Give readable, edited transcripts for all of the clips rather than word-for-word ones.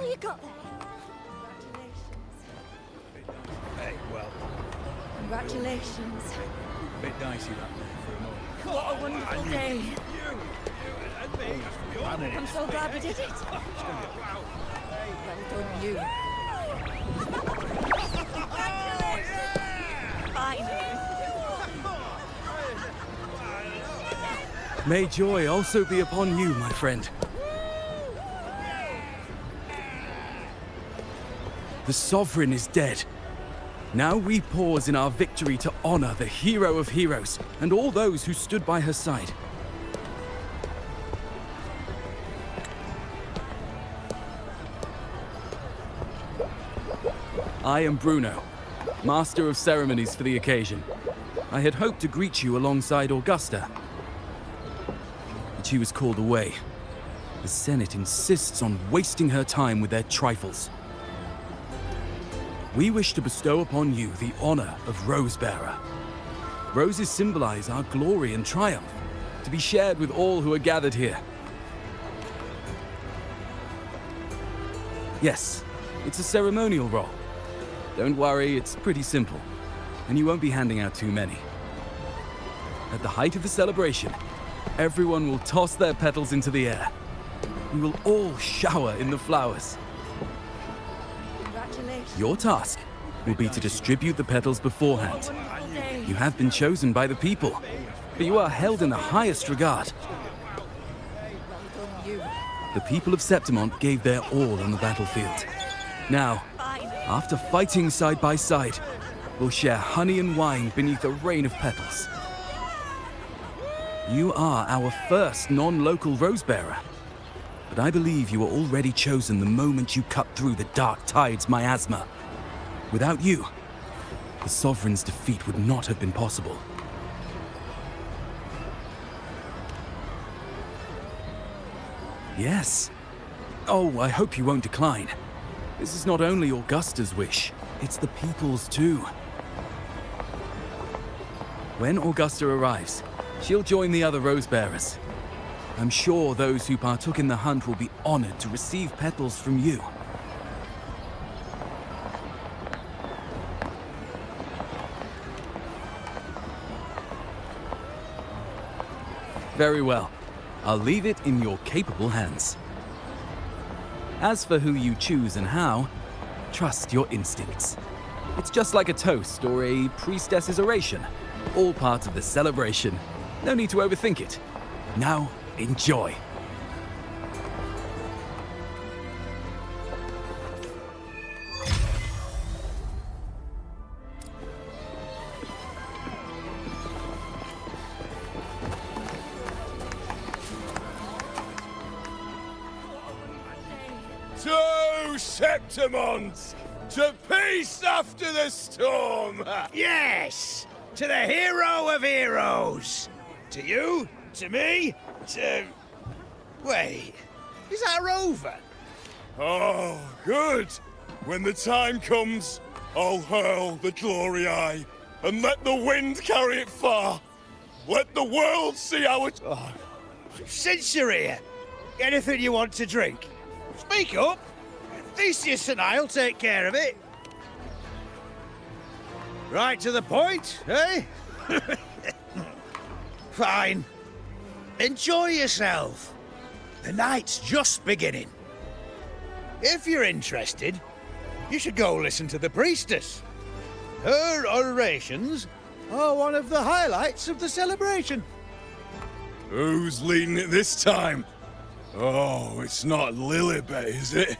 you got there? Hey, well, Congratulations. a bit dicey that there for a moment. What a wonderful day. I'm so glad we did it. Well done, you. Finally. May joy also be upon you, my friend. The Sovereign is dead. Now we pause in our victory to honor the hero of heroes and all those who stood by her side. I am Bruno, Master of Ceremonies for the occasion. I had hoped to greet you alongside Augusta, but she was called away. The Senate insists on wasting her time with their trifles. We wish to bestow upon you the honor of Rosebearer. Roses symbolize our glory and triumph, to be shared with all who are gathered here. Yes, it's a ceremonial role. Don't worry, it's pretty simple, and you won't be handing out too many. At the height of the celebration, everyone will toss their petals into the air. We will all shower in the flowers. Congratulations. Your task will be to distribute the petals beforehand. Wonderful day. You have been chosen by the people, but you are held in the highest regard. Well done, you. The people of Septimont gave their all on the battlefield. Now, Finally. after fighting side by side, we'll share honey and wine beneath a rain of petals. You are our first non-local Rosebearer, but I believe you were already chosen the moment you cut through the Dark Tide's miasma. Without you, the Sovereign's defeat would not have been possible. Yes. Oh, I hope you won't decline. This is not only Augusta's wish, it's the people's too. When Augusta arrives, she'll join the other Rosebearers. I'm sure those who partook in the hunt will be honored to receive petals from you. Very well. I'll leave it in your capable hands. As for who you choose and how, trust your instincts. It's just like a toast or a priestess's oration. All part of the celebration. No need to overthink it. Now, enjoy. To Septimont! To peace after the storm! Yes! To the hero of heroes! To you, to me, to... Wait, is that Rover? Oh, good! When the time comes, I'll hurl the glory eye and let the wind carry it far. Let the world see our... Oh, since you're here, anything you want to drink? Speak up! Theseus and I'll take care of it. Right to the point, eh? Fine. Enjoy yourself. The night's just beginning. If you're interested, you should go listen to the priestess. Her orations are one of the highlights of the celebration. Who's leading it this time? Oh, it's not Lilibet, is it?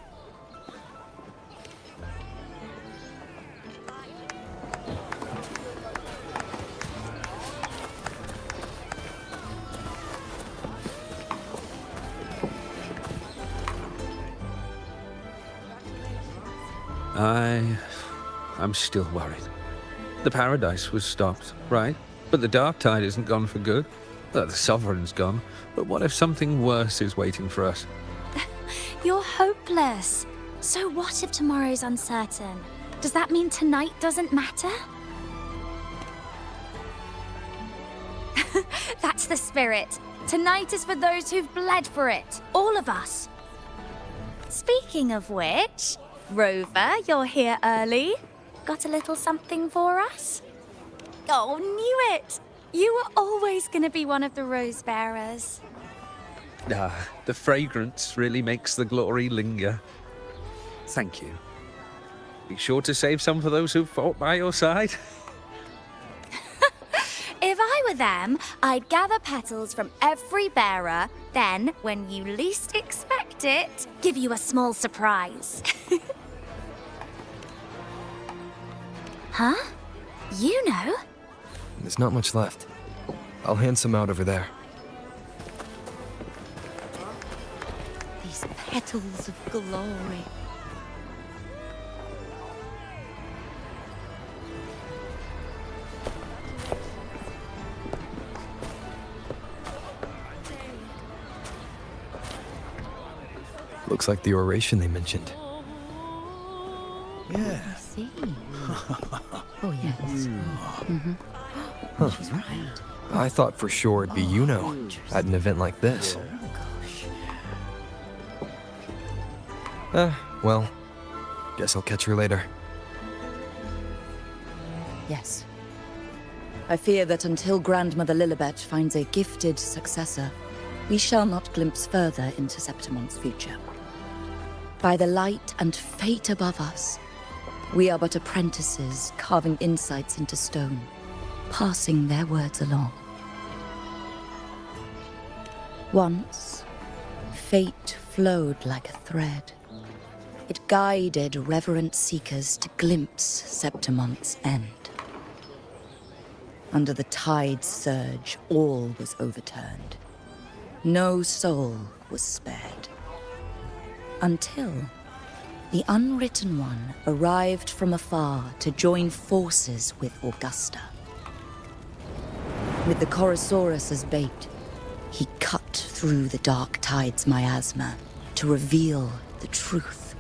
I'm still worried. The paradise was stopped, right? But the dark tide isn't gone for good. The Sovereign's gone. But what if something worse is waiting for us? You're hopeless. So what if tomorrow's uncertain? Does that mean tonight doesn't matter? That's the spirit. Tonight is for those who've bled for it. All of us. Speaking of which, Rover, you're here early. Got a little something for us? Oh, knew it! You were always going to be one of the rose bearers. Ah, the fragrance really makes the glory linger. Thank you. Be sure to save some for those who fought by your side. If I were them, I'd gather petals from every bearer, then, when you least expect it, give you a small surprise. Huh? Iuno? There's not much left. I'll hand some out over there. These petals of glory. Looks like the oration they mentioned. Yeah. I see. Oh, yes. She's right. I thought for sure it'd be Iuno at an event like this. Gosh. Well, guess I'll catch her later. Yes. I fear that until Grandmother Lilibet finds a gifted successor, we shall not glimpse further into Septimon's future. By the light and fate above us, we are but apprentices carving insights into stone, passing their words along. Once, fate flowed like a thread. It guided reverent seekers to glimpse Septimon's end. Under the tide's surge, all was overturned. No soul was spared. Until the Unwritten One arrived from afar to join forces with Augusta. With the Chorosaurus as bait, he cut through the dark tide's miasma to reveal the truth.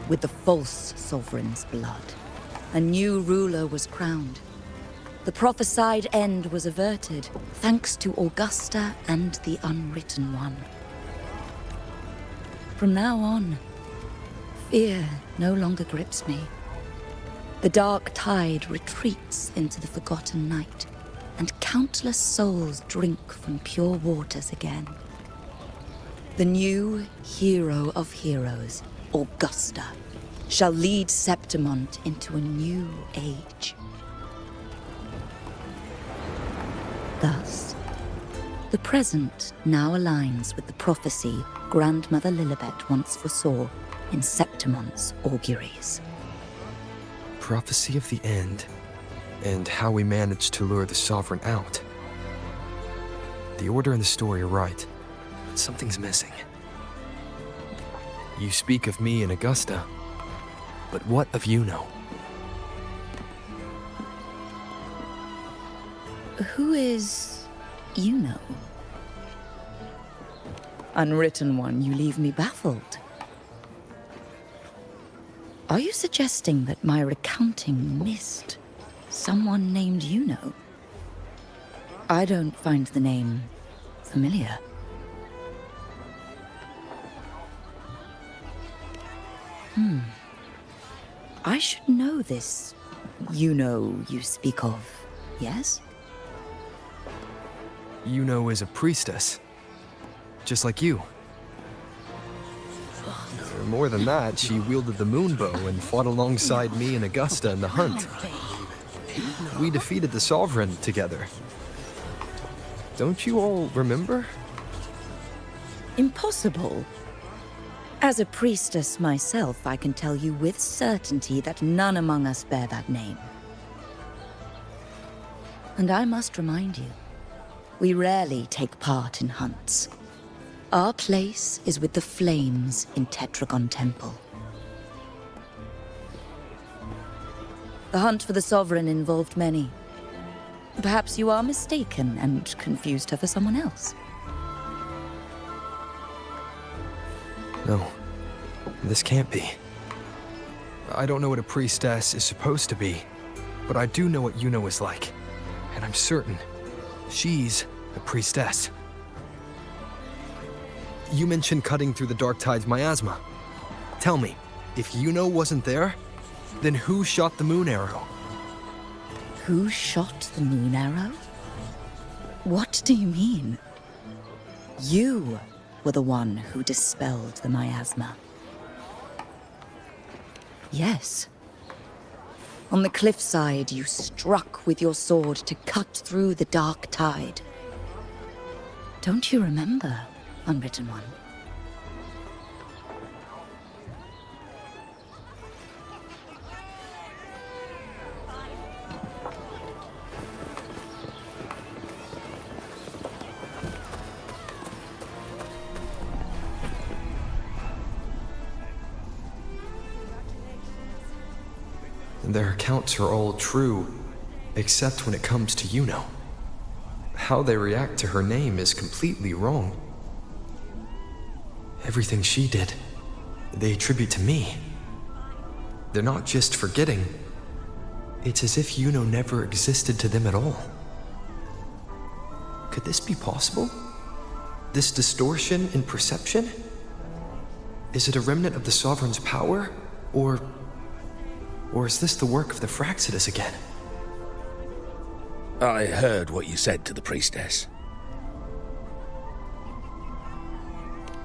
With the false sovereign's blood, a new ruler was crowned. The prophesied end was averted, thanks to Augusta and the Unwritten One. From now on, fear no longer grips me. The dark tide retreats into the forgotten night, and countless souls drink from pure waters again. The new hero of heroes, Augusta, shall lead Septimont into a new age. Thus, the present now aligns with the prophecy Grandmother Lilibet once foresaw in Septimont's auguries. Prophecy of the end, and how we managed to lure the Sovereign out. The order and the story are right, but something's missing. You speak of me and Augusta, but what of Iuno? Who is Iuno? Unwritten One, you leave me baffled. Are you suggesting that my recounting missed someone named Iuno? I don't find the name familiar. I should know this Iuno you speak of, yes? Iuno is a priestess, just like you. More than that, she wielded the moonbow and fought alongside me and Augusta in the hunt. We defeated the Sovereign together. Don't you all remember? Impossible. As a priestess myself, I can tell you with certainty that none among us bear that name. And I must remind you, we rarely take part in hunts. Our place is with the flames in Tetragon Temple. The hunt for the Sovereign involved many. Perhaps you are mistaken and confused her for someone else. No, this can't be. I don't know what a priestess is supposed to be, but I do know what Iuno is like. And I'm certain she's a priestess. You mentioned cutting through the Dark Tide's miasma. Tell me, if Iuno wasn't there, then who shot the moon arrow? Who shot the moon arrow? What do you mean? You were the one who dispelled the miasma. Yes. On the cliffside, you struck with your sword to cut through the Dark Tide. Don't you remember, Unwritten One? Their accounts are all true, except when it comes to Iuno. How they react to her name is completely wrong. Everything she did, they attribute to me. They're not just forgetting. It's as if Iuno never existed to them at all. Could this be possible? This distortion in perception? Is it a remnant of the Sovereign's power? Or is this the work of the Fraxidus again? I heard what you said to the priestess.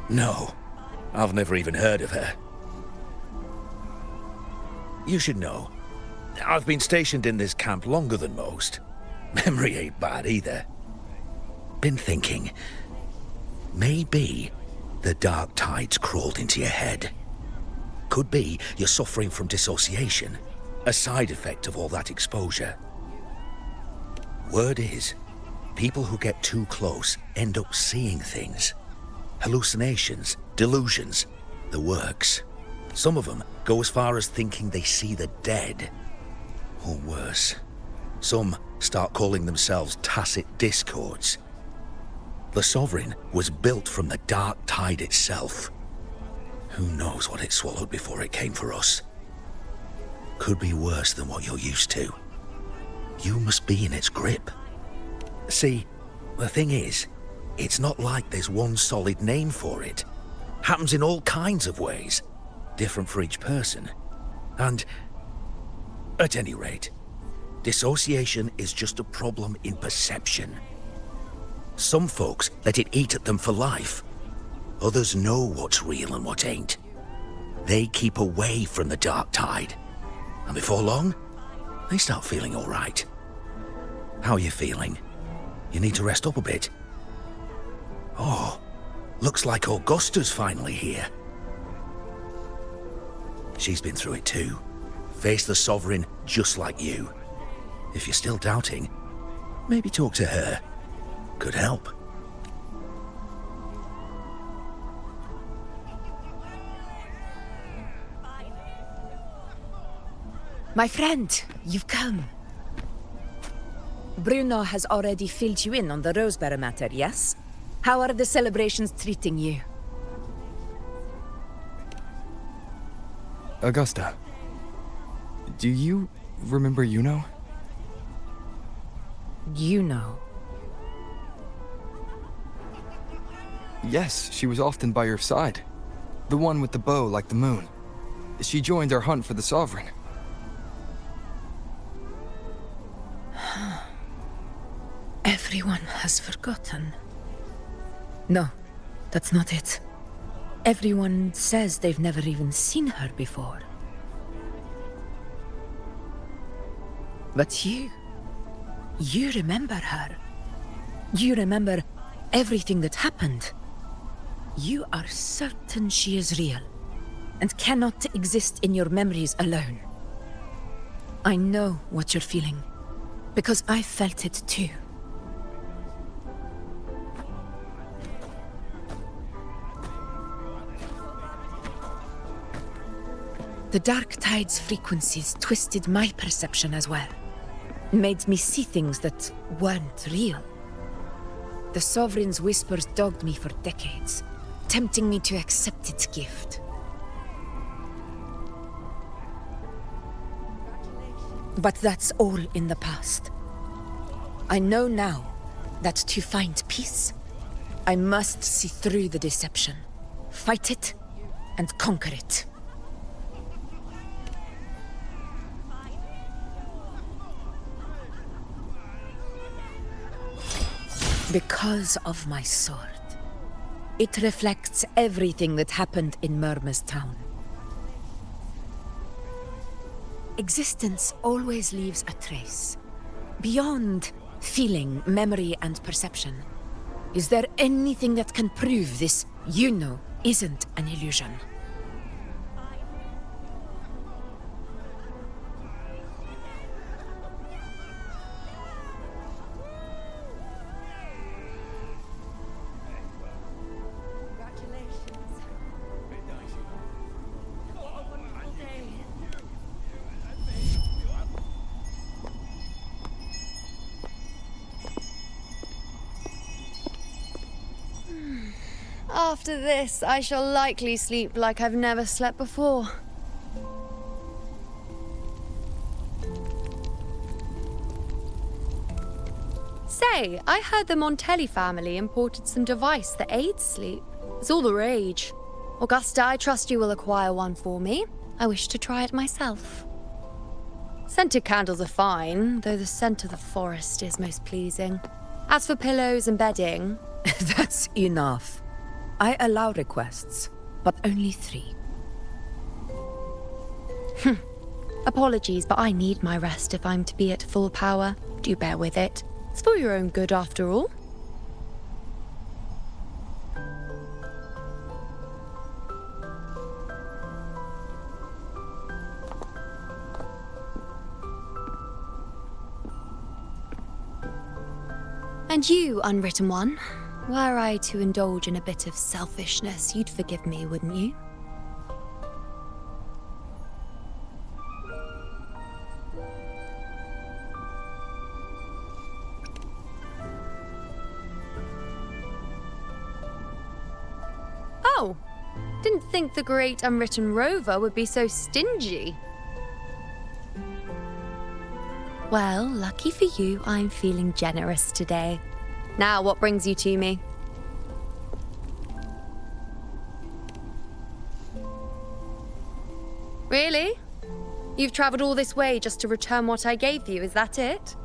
No, I've never even heard of her. You should know, I've been stationed in this camp longer than most. Memory ain't bad either. Been thinking, maybe the Dark Tide's crawled into your head. Could be you're suffering from dissociation, a side effect of all that exposure. Word is, people who get too close end up seeing things. Hallucinations, delusions, the works. Some of them go as far as thinking they see the dead. Or worse, some start calling themselves tacit discords. The Sovereign was built from the Dark Tide itself. Who knows what it swallowed before it came for us? Could be worse than what you're used to. You must be in its grip. See, the thing is, it's not like there's one solid name for it. Happens in all kinds of ways, different for each person. And, at any rate, dissociation is just a problem in perception. Some folks let it eat at them for life. Others know what's real and what ain't. They keep away from the Dark Tide. And before long, they start feeling all right. How are you feeling? You need to rest up a bit. Oh, looks like Augusta's finally here. She's been through it too. Faced the Sovereign just like you. If you're still doubting, maybe talk to her. Could help. My friend, you've come. Bruno has already filled you in on the Rosebearer matter, yes? How are the celebrations treating you? Augusta, do you remember Iuno? Iuno. Yes, she was often by your side. The one with the bow like the moon. She joined our hunt for the Sovereign. Everyone has forgotten. No, that's not it. Everyone says they've never even seen her before. But you remember her. You remember everything that happened. You are certain she is real, and cannot exist in your memories alone. I know what you're feeling, because I felt it too. The Dark Tide's frequencies twisted my perception as well. Made me see things that weren't real. The Sovereign's whispers dogged me for decades, tempting me to accept its gift. But that's all in the past. I know now that to find peace, I must see through the deception. Fight it and conquer it. Because of my sword. It reflects everything that happened in Murma's town. Existence always leaves a trace. Beyond feeling, memory, and perception. Is there anything that can prove this Iuno isn't an illusion? After this, I shall likely sleep like I've never slept before. Say, I heard the Montelli family imported some device that aids sleep. It's all the rage. Augusta, I trust you will acquire one for me. I wish to try it myself. Scented candles are fine, though the scent of the forest is most pleasing. As for pillows and bedding... That's enough. I allow requests, but only 3. Apologies, but I need my rest if I'm to be at full power. Do bear with it. It's for your own good, after all. And you, Unwritten One, were I to indulge in a bit of selfishness, you'd forgive me, wouldn't you? Oh, didn't think the great Unwritten Rover would be so stingy. Well, lucky for you, I'm feeling generous today. Now, what brings you to me? Really? You've traveled all this way just to return what I gave you, is that it?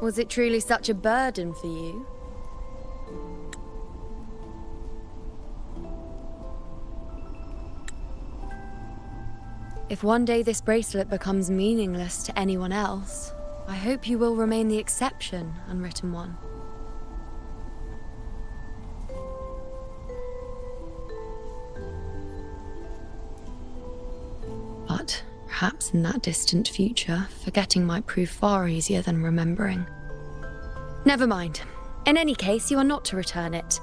Was it truly such a burden for you? If one day this bracelet becomes meaningless to anyone else, I hope you will remain the exception, Unwritten One. But perhaps in that distant future, forgetting might prove far easier than remembering. Never mind. In any case, you are not to return it.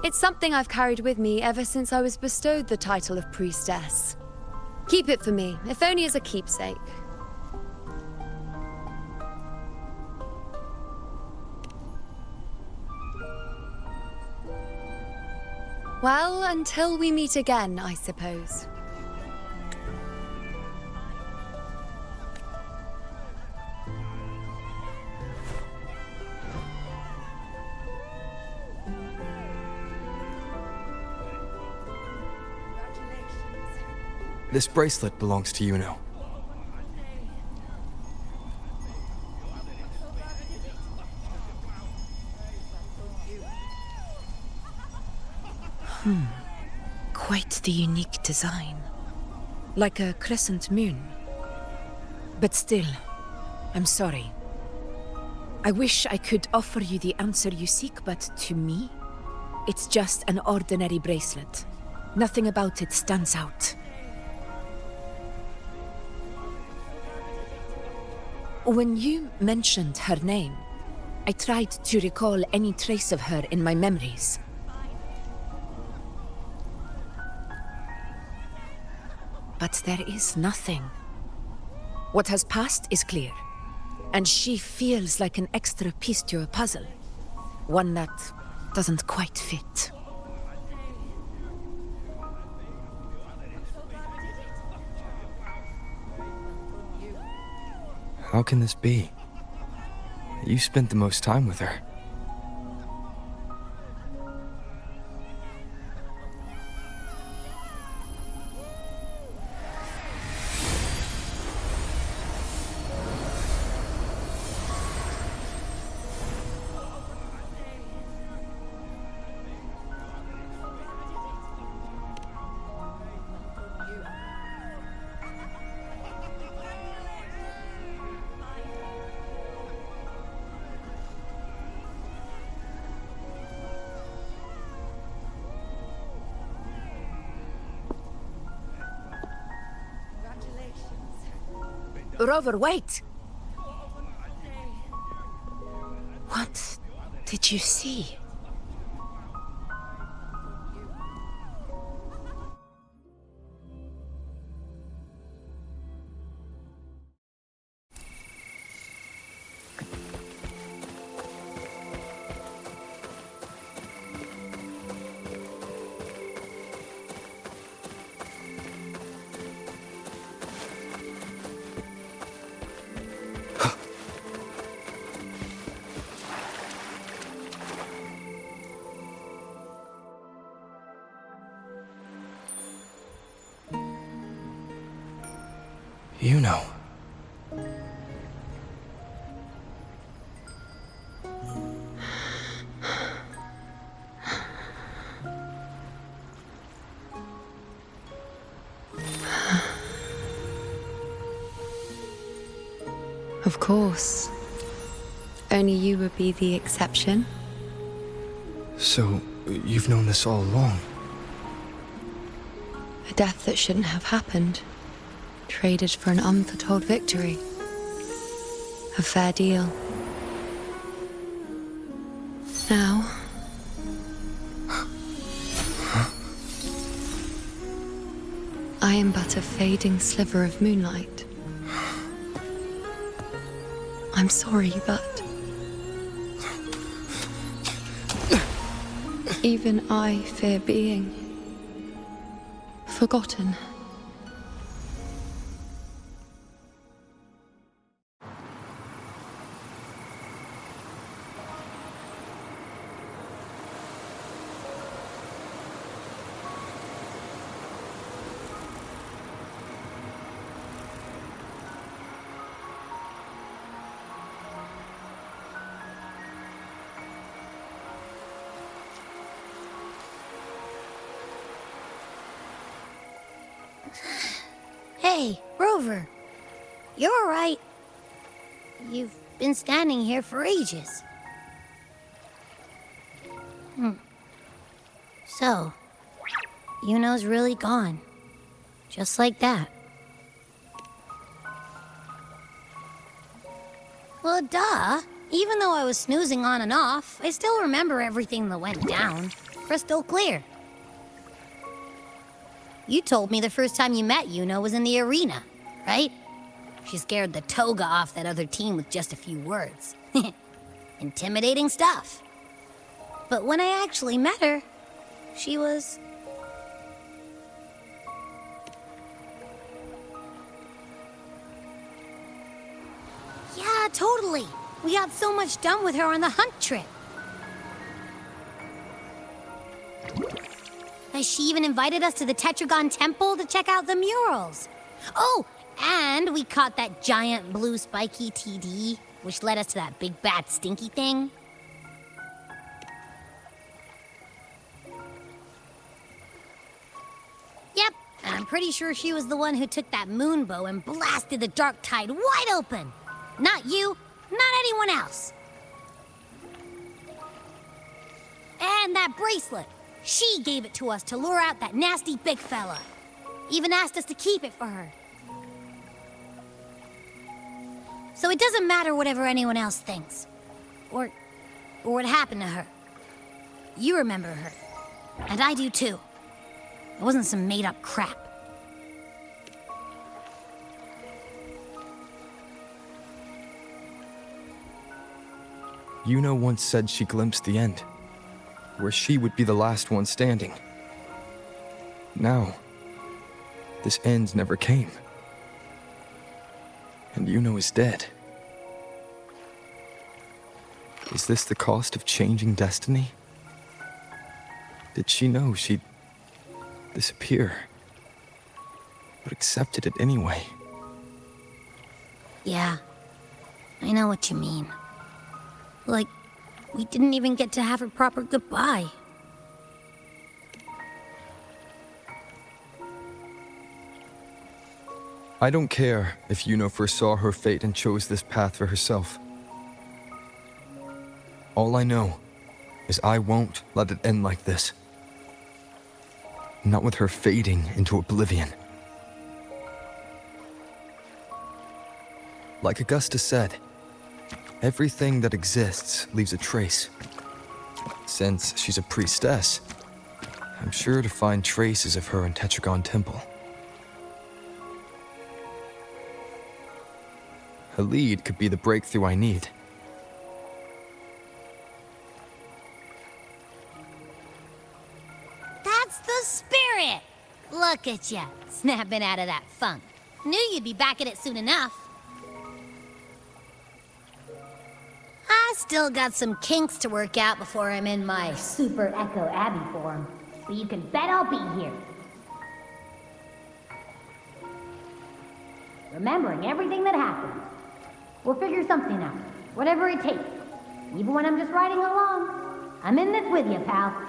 It's something I've carried with me ever since I was bestowed the title of priestess. Keep it for me, if only as a keepsake. Well, until we meet again, I suppose. This bracelet belongs to Iuno. Quite the unique design. Like a crescent moon. But still, I'm sorry. I wish I could offer you the answer you seek, but to me, it's just an ordinary bracelet. Nothing about it stands out. When you mentioned her name, I tried to recall any trace of her in my memories. But there is nothing. What has passed is clear, and she feels like an extra piece to a puzzle. One that doesn't quite fit. How can this be? You spent the most time with her. Rover, wait! What did you see? Iuno. Of course. Only you would be the exception. So, you've known this all along? A death that shouldn't have happened. Traded for an unforetold victory. A fair deal. Now... I am but a fading sliver of moonlight. I'm sorry, but... even I fear being... forgotten. Hey, Rover. You're all right. You've been standing here for ages. So, Iuno's really gone. Just like that. Well, duh. Even though I was snoozing on and off, I still remember everything that went down. Crystal clear. You told me the first time you met Iuno was in the arena, right? She scared the toga off that other team with just a few words. Intimidating stuff. But when I actually met her, she was... Yeah, totally. We got so much done with her on the hunt trip. She even invited us to the Tetragon Temple to check out the murals. Oh, and we caught that giant blue spiky TD, which led us to that big bad stinky thing. Yep, and I'm pretty sure she was the one who took that moon bow and blasted the dark tide wide open. Not you, not anyone else. And that bracelet. She gave it to us to lure out that nasty big fella. Even asked us to keep it for her. So it doesn't matter whatever anyone else thinks. Or what happened to her. You remember her. And I do too. It wasn't some made-up crap. Iuno once said she glimpsed the end, where she would be the last one standing. Now, this end never came. And Iuno is dead. Is this the cost of changing destiny? Did she know she'd disappear, but accepted it anyway? Yeah, I know what you mean. Like, we didn't even get to have a proper goodbye. I don't care if Iuno foresaw her fate and chose this path for herself. All I know is I won't let it end like this. Not with her fading into oblivion. Like Augusta said, everything that exists leaves a trace. Since she's a priestess, I'm sure to find traces of her in Tetragon Temple. A lead could be the breakthrough I need. That's the spirit! Look at ya, snapping out of that funk. Knew you'd be back at it soon enough. I still got some kinks to work out before I'm in my Super Echo Abbey form, but you can bet I'll be here. Remembering everything that happened. We'll figure something out, whatever it takes. Even when I'm just riding along. I'm in this with you, pal.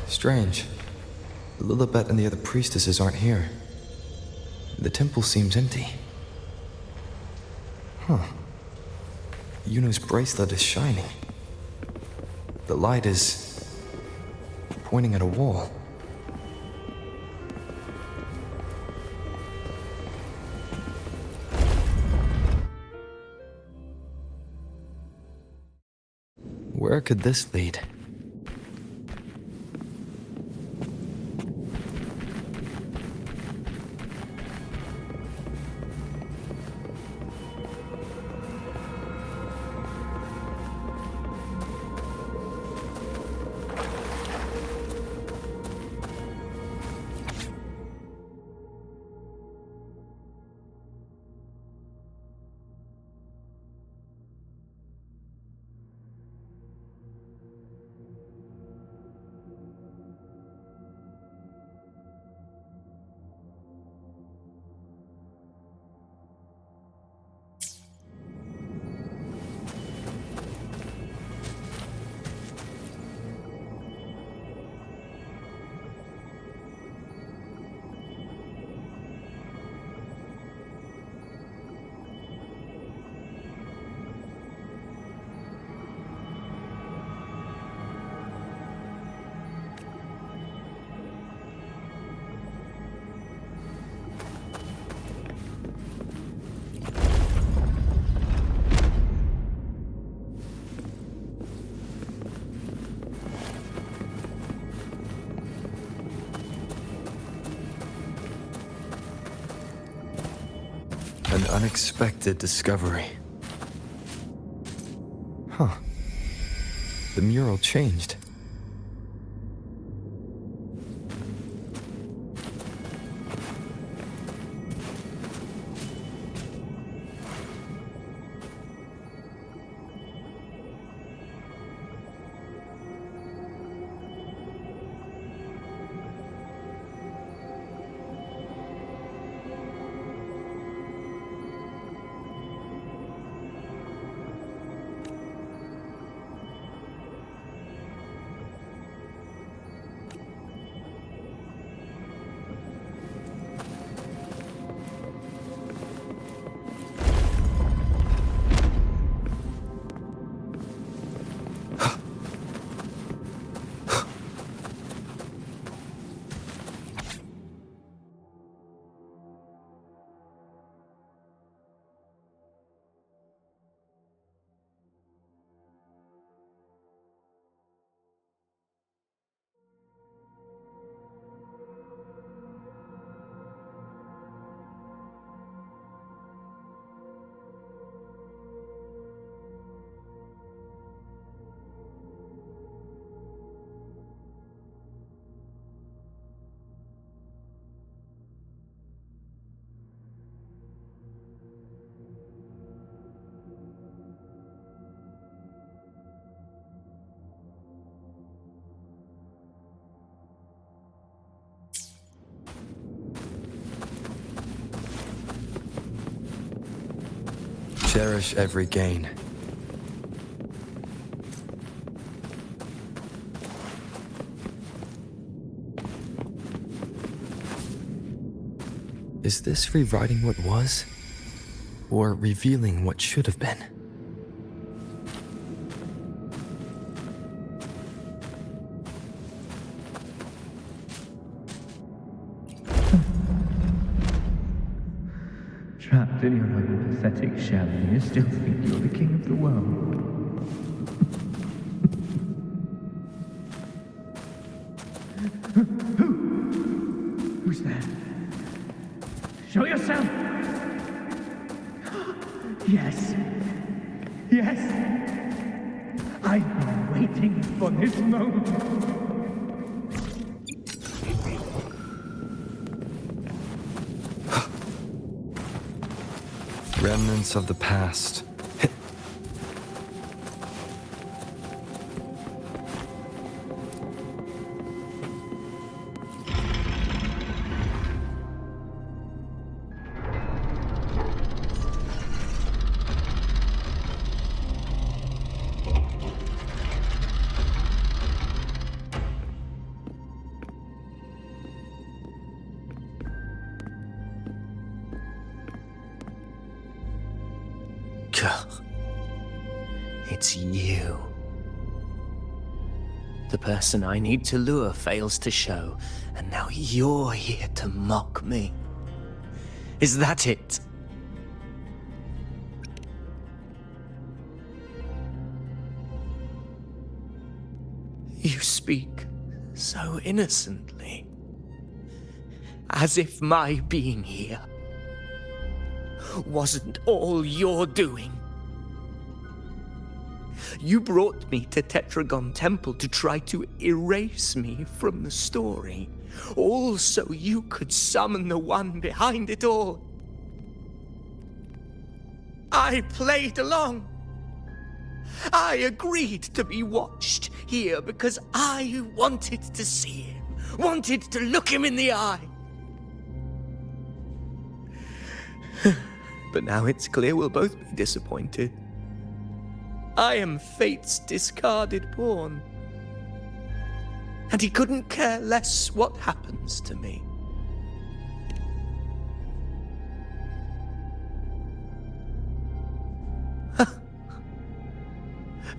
Strange. Lilibet and the other priestesses aren't here. The temple seems empty. Huh. Iuno's bracelet is shining. The light is pointing at a wall. Where could this lead? An unexpected discovery. Huh. The mural changed. Cherish every gain. Is this rewriting what was? Or revealing what should have been? Trapped in your own pathetic shell, and you still think you're the king of the world. Who's there? Show yourself! Yes. Yes. I've been waiting for this moment. Remnants of the past. It's you. The person I need to lure fails to show, and now you're here to mock me. Is that it? You speak so innocently, as if my being here wasn't all you're doing. You brought me to Tetragon Temple to try to erase me from the story, all so you could summon the one behind it all. I played along. I agreed to be watched here because I wanted to see him, wanted to look him in the eye. But now it's clear we'll both be disappointed. I am fate's discarded pawn. And he couldn't care less what happens to me.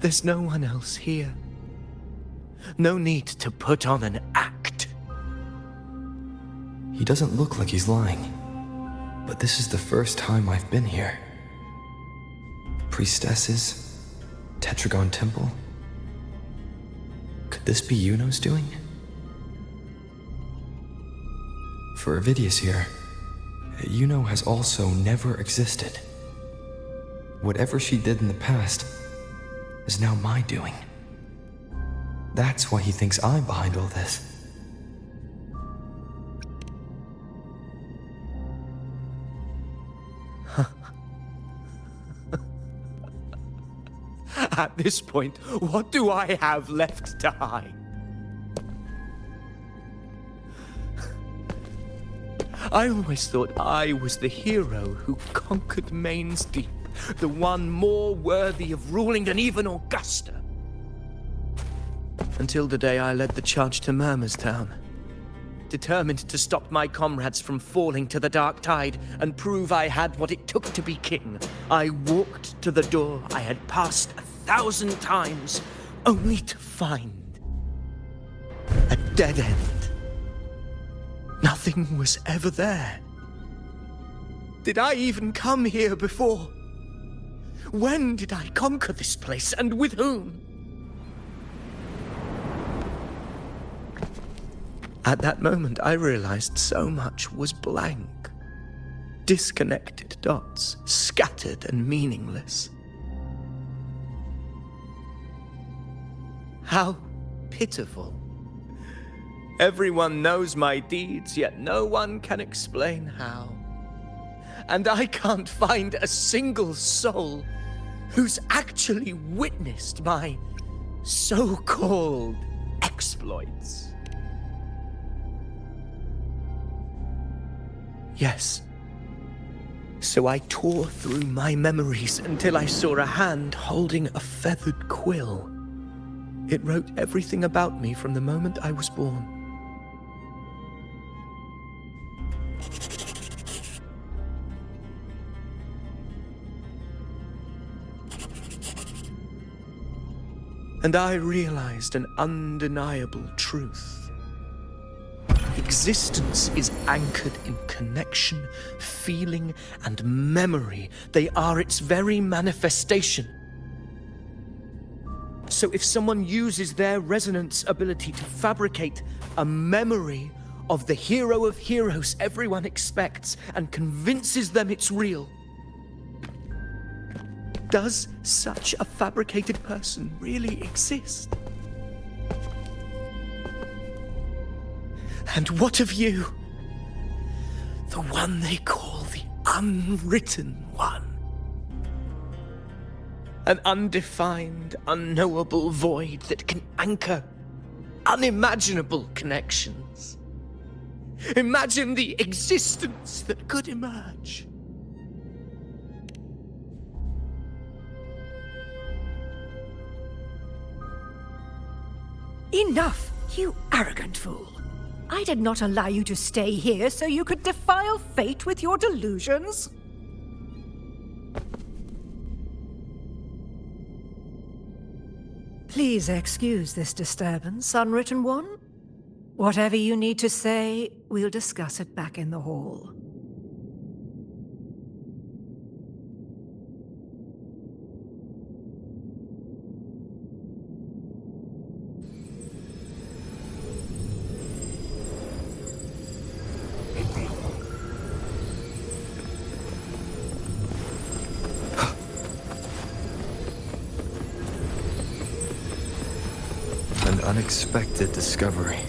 There's no one else here. No need to put on an act. He doesn't look like he's lying. But this is the first time I've been here. Priestesses? Tetragon Temple? Could this be Iuno's doing? For Avidius here, Iuno has also never existed. Whatever she did in the past is now my doing. That's why he thinks I'm behind all this. At this point, what do I have left to hide? I always thought I was the hero who conquered Main's Deep, the one more worthy of ruling than even Augusta. Until the day I led the charge to Murmur's Town. Determined to stop my comrades from falling to the dark tide and prove I had what it took to be king, I walked to the door I had passed 1,000 times, only to find a dead end. Nothing was ever there. Did I even come here before? When did I conquer this place, and with whom? At that moment, I realized so much was blank. Disconnected dots, scattered and meaningless. How pitiful. Everyone knows my deeds, yet no one can explain how. And I can't find a single soul who's actually witnessed my so-called exploits. Yes, So I tore through my memories until I saw a hand holding a feathered quill. It wrote everything about me from the moment I was born. And I realized an undeniable truth. Existence is anchored in connection, feeling, and memory. They are its very manifestation. So if someone uses their resonance ability to fabricate a memory of the hero of heroes everyone expects and convinces them it's real, does such a fabricated person really exist? And what of you? The one they call the unwritten one. An undefined, unknowable void that can anchor unimaginable connections. Imagine the existence that could emerge. Enough, you arrogant fool. I did not allow you to stay here so you could defile fate with your delusions. Please excuse this disturbance, Unwritten One. Whatever you need to say, we'll discuss it back in the hall. An unexpected discovery.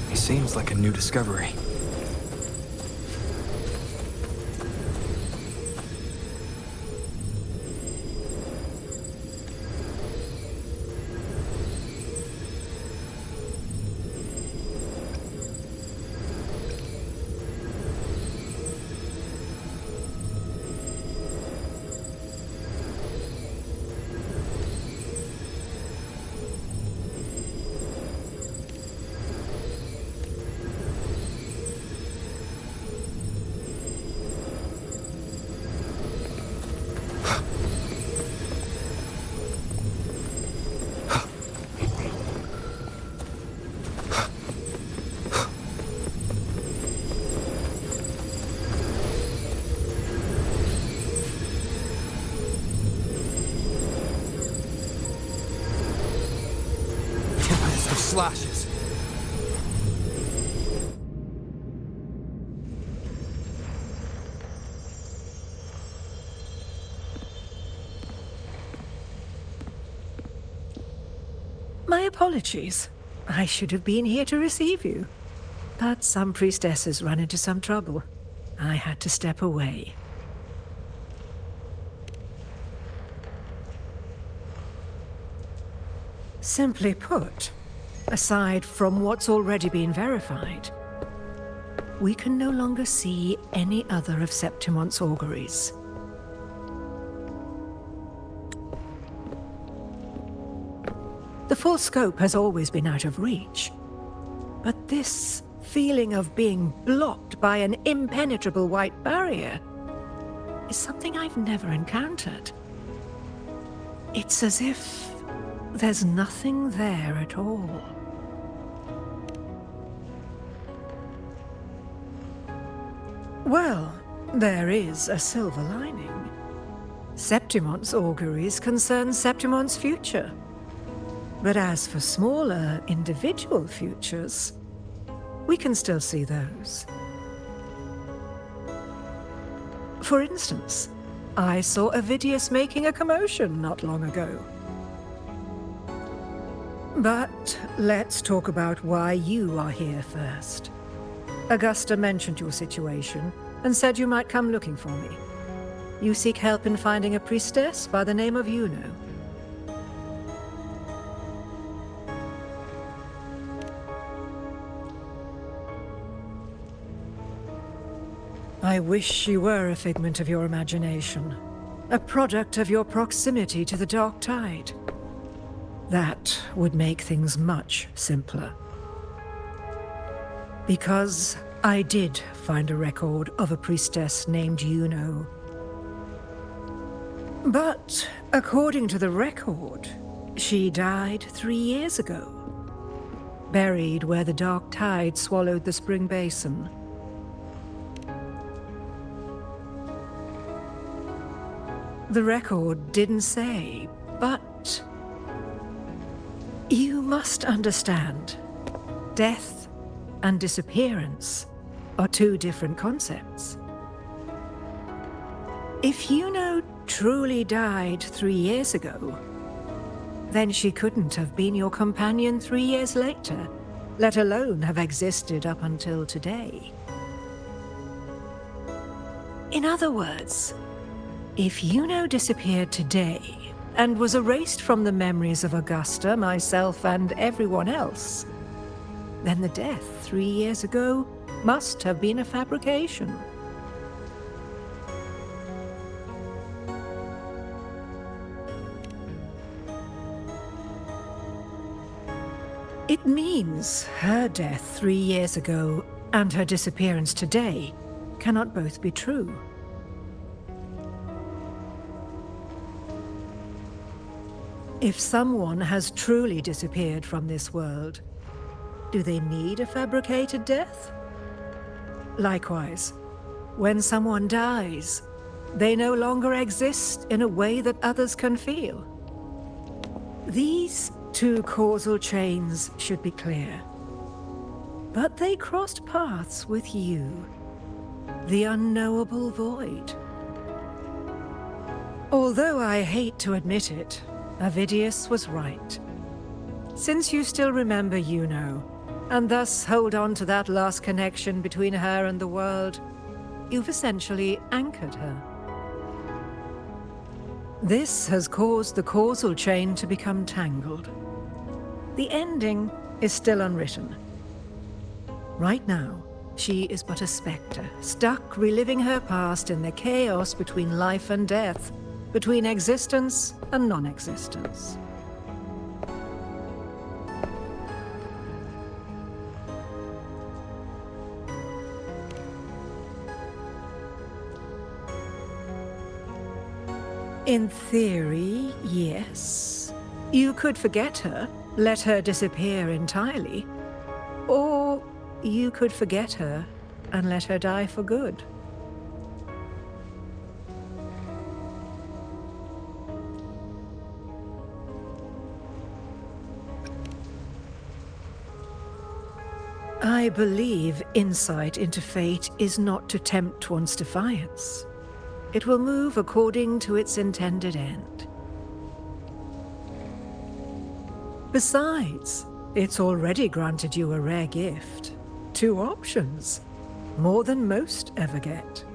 He seems like a new discovery. Slashes. My apologies. I should have been here to receive you. But some priestesses run into some trouble. I had to step away. Simply put, aside from what's already been verified, we can no longer see any other of Septimon's auguries. The full scope has always been out of reach, but this feeling of being blocked by an impenetrable white barrier is something I've never encountered. It's as if there's nothing there at all. Well, there is a silver lining. Septimon's auguries concern Septimon's future. But as for smaller, individual futures, we can still see those. For instance, I saw Avidius making a commotion not long ago. But let's talk about why you are here first. Augusta mentioned your situation and said you might come looking for me. You seek help in finding a priestess by the name of Iuno. I wish she were a figment of your imagination, a product of your proximity to the Dark Tide. That would make things much simpler. Because I did find a record of a priestess named Iuno. But according to the record, she died 3 years ago, buried where the Dark Tide swallowed the spring basin. The record didn't say, but you must understand, death and disappearance are two different concepts. If Iuno truly died 3 years ago, then she couldn't have been your companion 3 years later, let alone have existed up until today. In other words, if Iuno disappeared today and was erased from the memories of Augusta, myself, and everyone else, then the death 3 years ago must have been a fabrication. It means her death 3 years ago and her disappearance today cannot both be true. If someone has truly disappeared from this world, do they need a fabricated death? Likewise, when someone dies, they no longer exist in a way that others can feel. These two causal chains should be clear. But they crossed paths with you, the unknowable void. Although I hate to admit it, Avidius was right. Since you still remember Iuno, and thus hold on to that last connection between her and the world, you've essentially anchored her. This has caused the causal chain to become tangled. The ending is still unwritten. Right now, she is but a spectre, stuck reliving her past in the chaos between life and death, between existence and non-existence. In theory, yes. You could forget her, let her disappear entirely. Or you could forget her and let her die for good. I believe insight into fate is not to tempt one's defiance. It will move according to its intended end. Besides, it's already granted you a rare gift. 2 options, more than most ever get.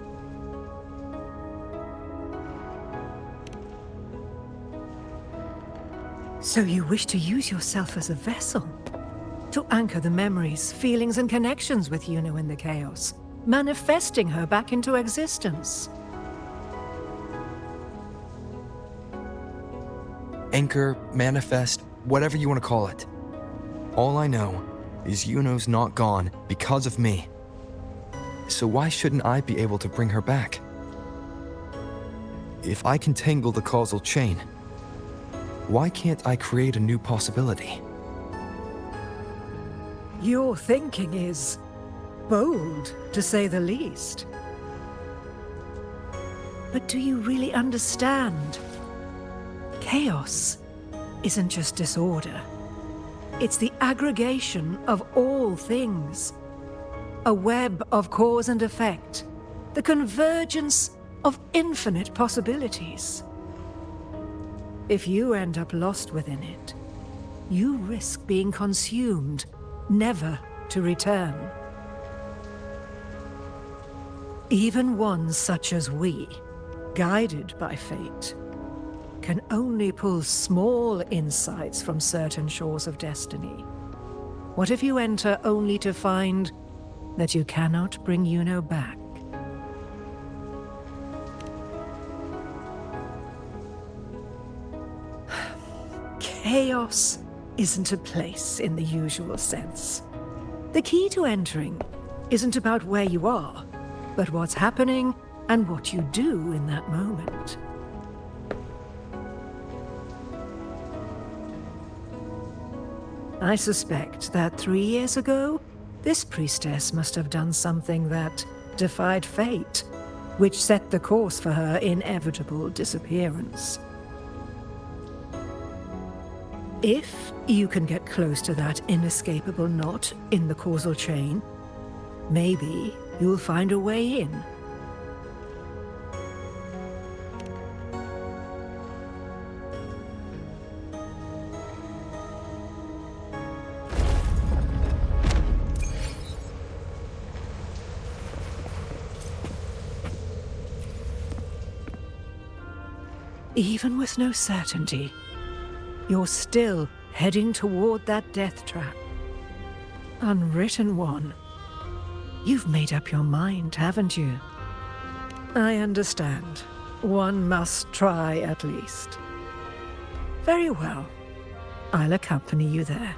So you wish to use yourself as a vessel? To anchor the memories, feelings, and connections with Iuno in the chaos, manifesting her back into existence. Anchor, manifest, whatever you want to call it. All I know is Iuno's not gone because of me. So why shouldn't I be able to bring her back? If I can tangle the causal chain, why can't I create a new possibility? Your thinking is bold, to say the least. But do you really understand? Chaos isn't just disorder. It's the aggregation of all things. A web of cause and effect. The convergence of infinite possibilities. If you end up lost within it, you risk being consumed, never to return. Even ones such as we, guided by fate, can only pull small insights from certain shores of destiny. What if you enter only to find that you cannot bring Iuno back? chaos isn't a place in the usual sense. The key to entering isn't about where you are, but what's happening and what you do in that moment. I suspect that 3 years ago, this priestess must have done something that defied fate, which set the course for her inevitable disappearance. If you can get close to that inescapable knot in the causal chain, maybe you'll find a way in. Even with no certainty, you're still heading toward that death trap. Unwritten one. You've made up your mind, haven't you? I understand. One must try at least. Very well. I'll accompany you there.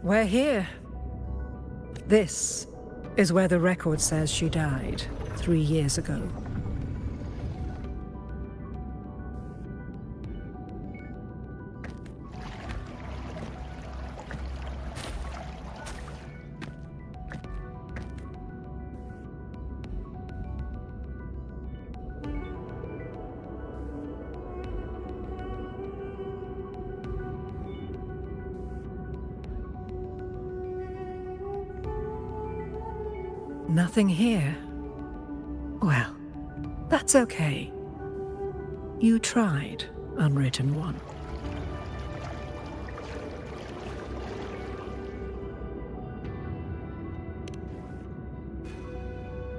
We're here. This is where the record says she died 3 years ago. Nothing here. Well, that's okay. You tried, Unwritten One.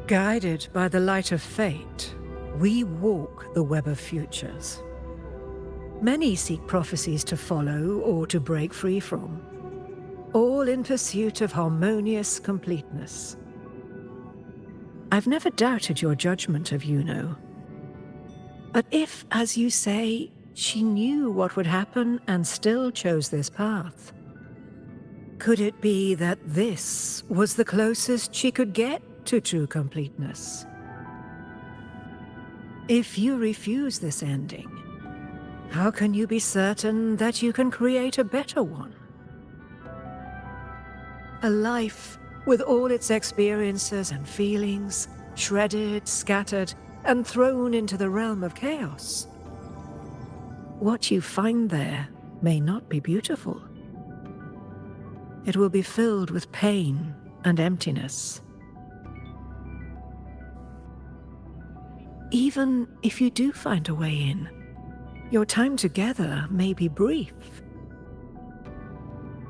Guided by the light of fate, we walk the web of futures. Many seek prophecies to follow or to break free from, all in pursuit of harmonious completeness. I've never doubted your judgment of Iuno. But if, as you say, she knew what would happen and still chose this path, could it be that this was the closest she could get to true completeness? If you refuse this ending, how can you be certain that you can create a better one? A life with all its experiences and feelings, shredded, scattered, and thrown into the realm of chaos. What you find there may not be beautiful. It will be filled with pain and emptiness. Even if you do find a way in, your time together may be brief,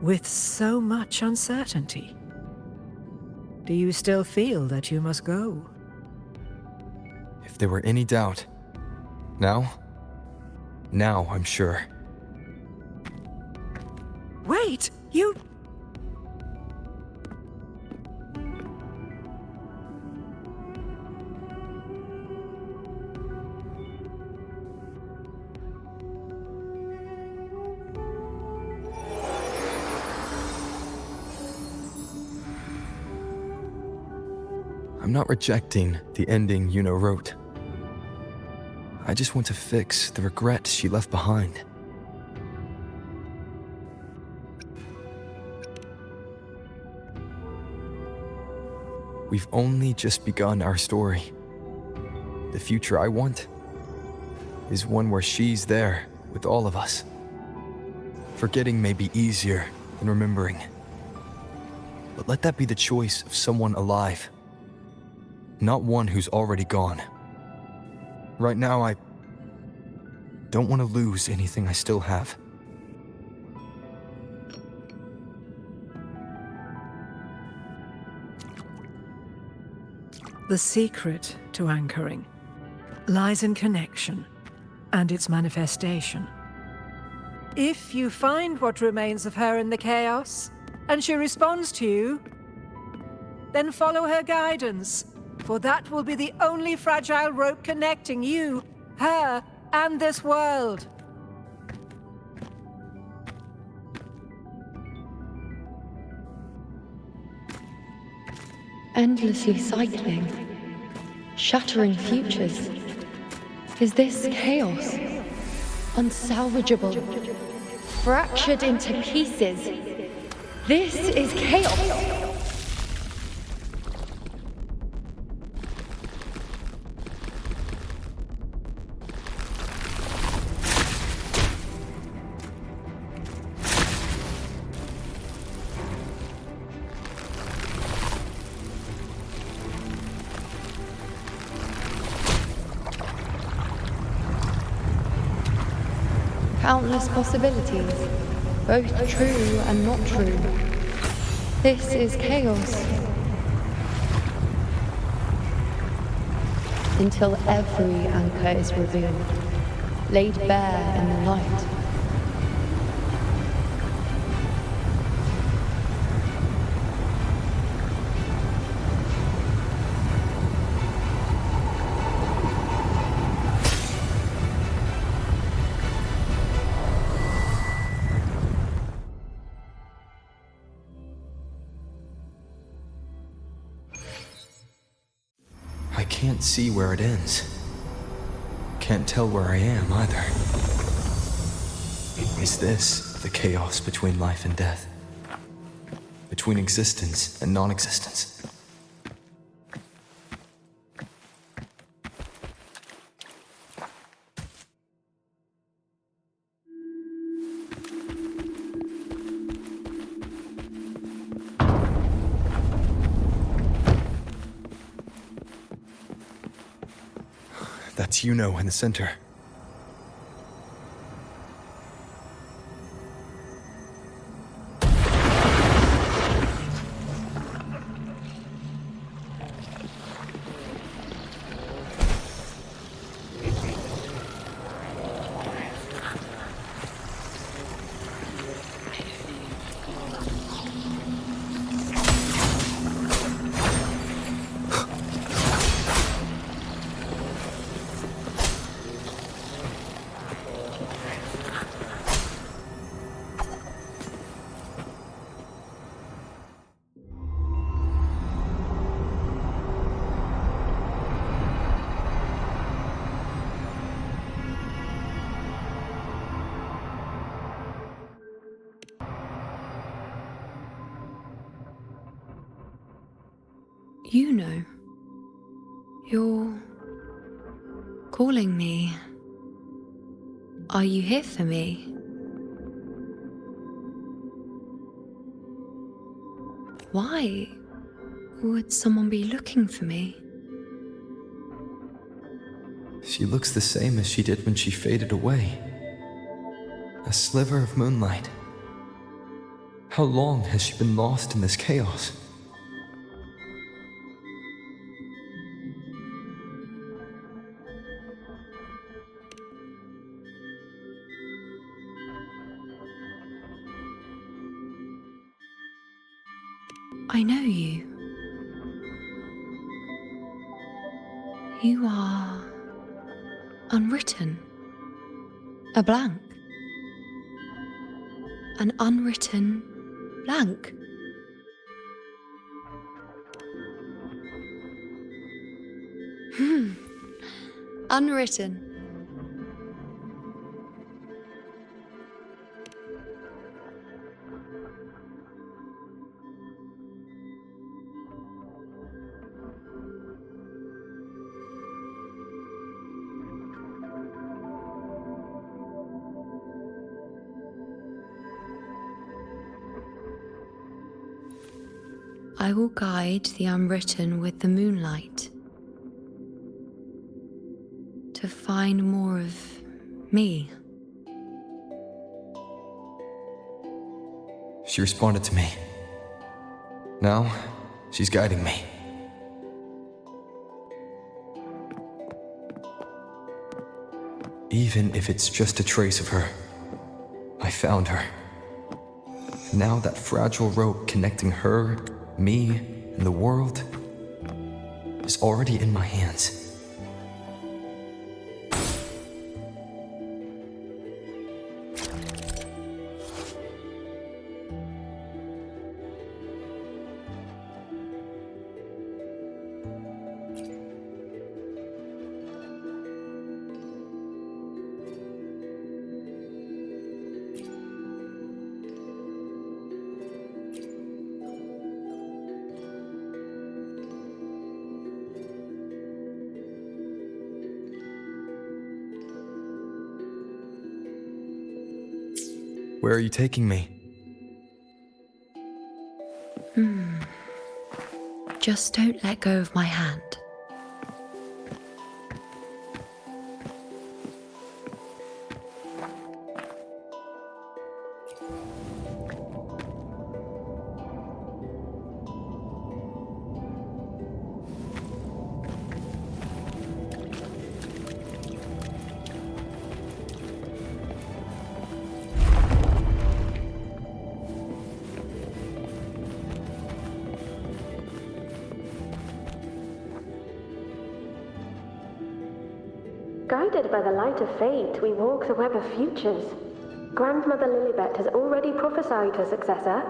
with so much uncertainty. Do you still feel that you must go? If there were any doubt, now I'm sure. Wait, you... I'm not rejecting the ending Iuno wrote. I just want to fix the regret she left behind. We've only just begun our story. The future I want is one where she's there with all of us. Forgetting may be easier than remembering. But let that be the choice of someone alive, not one who's already gone. Right now, I don't want to lose anything I still have. The secret to anchoring lies in connection and its manifestation. If you find what remains of her in the chaos, and she responds to you, then follow her guidance, for that will be the only fragile rope connecting you, her, and this world. Endlessly cycling, shattering futures. Is this chaos? Unsalvageable, fractured into pieces. This is chaos. Countless possibilities, both true and not true. This is chaos. Until every anchor is revealed, laid bare in the light. I can't see where it ends. Can't tell where I am either. Is this the chaos between life and death? Between existence and non-existence? That's Iuno in the center. Iuno, you're calling me. Are you here for me? Why would someone be looking for me? She looks the same as she did when she faded away. A sliver of moonlight. How long has she been lost in this chaos? I know you. You are unwritten. A blank. An unwritten blank. Unwritten. I will guide the unwritten with the moonlight to find more of me. She responded to me. Now, she's guiding me. Even if it's just a trace of her. I found her. Now that fragile rope connecting her, me, and the world is already in my hands. Where are you taking me? Just don't let go of my hand. Guided by the light of fate, we walk the web of futures. Grandmother Lilibet has already prophesied her successor.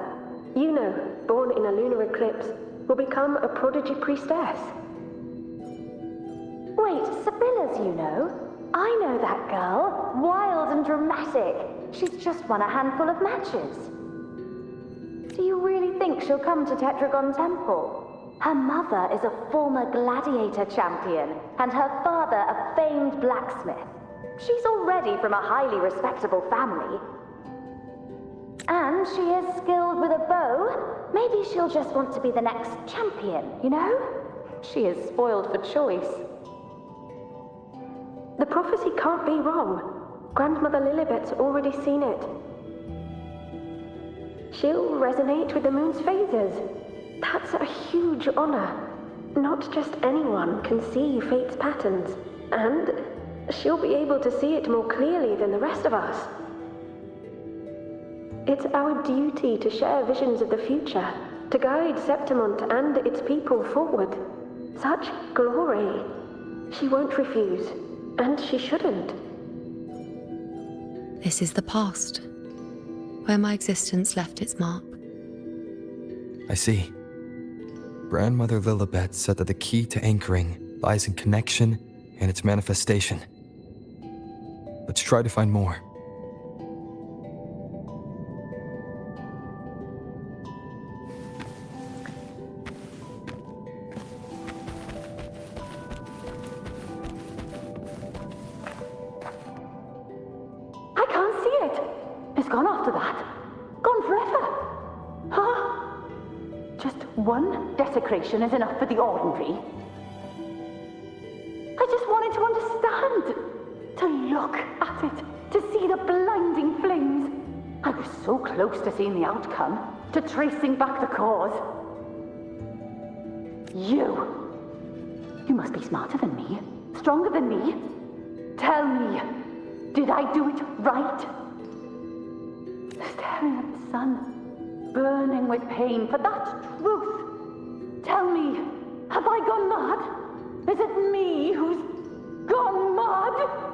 Iuno, born in a lunar eclipse, will become a prodigy priestess. Wait, Sibylla's Iuno? I know that girl. Wild and dramatic. She's just won a handful of matches. Do you really think she'll come to Tetragon Temple? Her mother is a former gladiator champion, and her father a famed blacksmith. She's already from a highly respectable family. And she is skilled with a bow. Maybe she'll just want to be the next champion, you know? She is spoiled for choice. The prophecy can't be wrong. Grandmother Lilibet's already seen it. She'll resonate with the moon's phases. That's a huge honor. Not just anyone can see fate's patterns, and she'll be able to see it more clearly than the rest of us. It's our duty to share visions of the future, to guide Septimont and its people forward. Such glory. She won't refuse, and she shouldn't. This is the past, where my existence left its mark. I see. Grandmother Lilibet said that the key to anchoring lies in connection and its manifestation. Let's try to find more. I can't see it. It's gone after that. Gone forever. Huh? Just one desecration is enough for the ordinary. I just wanted to understand. To look at it. To see the blinding flames. I was so close to seeing the outcome. To tracing back the cause. You. You must be smarter than me. Stronger than me. Tell me. Did I do it right? Staring at the sun, burning with pain for that truth. Tell me, have I gone mad? Is it me who's gone mad?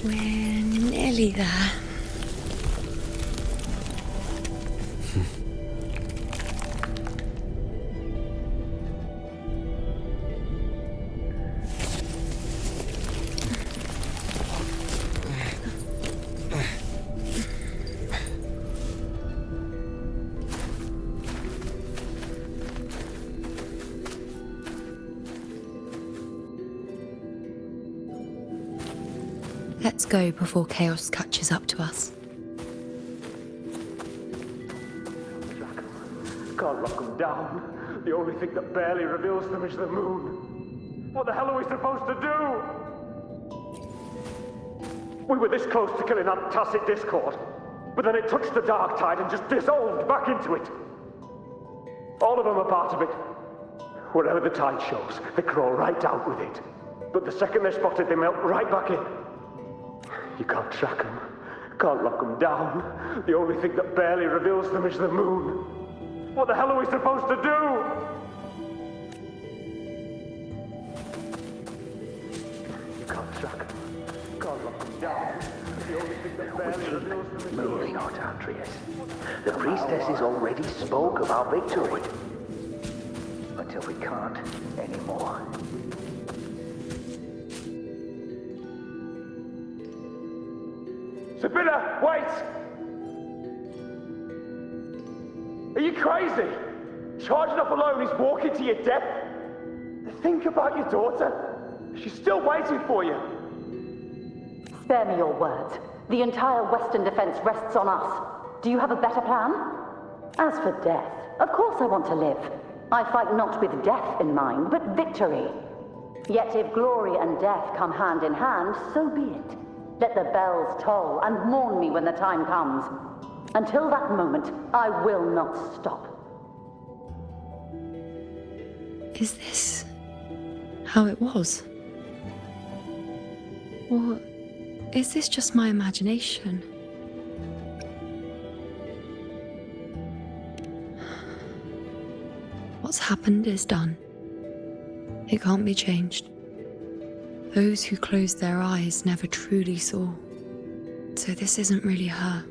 We're nearly there. Let's go before chaos catches up to us. them down. The only thing that barely reveals them is the moon. What the hell are we supposed to do? We were this close to killing that tacit discord, but then it touched the dark tide and just dissolved back into it. All of them are part of it. Wherever the tide shows, they crawl right out with it. But the second they're spotted, they melt right back in. You can't track them, can't lock them down. The only thing that barely reveals them is the moon. What the hell are we supposed to do? You can't track them, can't lock them down. The only thing that barely reveals them is the moon. Moving out, Andreas. The priestesses already spoke of our victory. Until we can't anymore. Sibylla, wait! Are you crazy? Charging up alone is walking to your death. Think about your daughter. She's still waiting for you. Spare me your words. The entire Western defense rests on us. Do you have a better plan? As for death, of course I want to live. I fight not with death in mind, but victory. Yet if glory and death come hand in hand, so be it. Let the bells toll and mourn me when the time comes. Until that moment, I will not stop. Is this how it was? Or is this just my imagination? What's happened is done. It can't be changed. Those who closed their eyes never truly saw. So this isn't really her.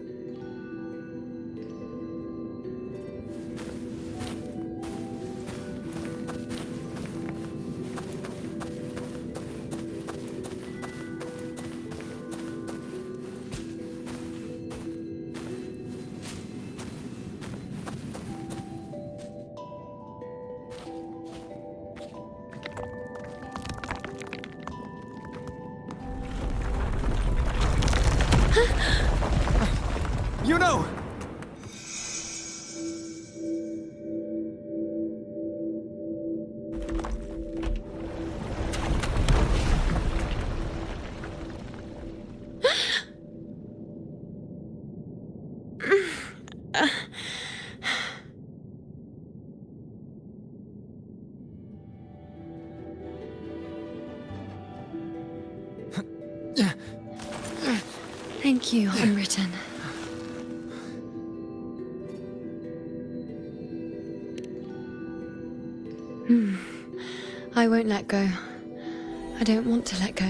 Iuno! Thank you, Unwritten. I won't let go. I don't want to let go.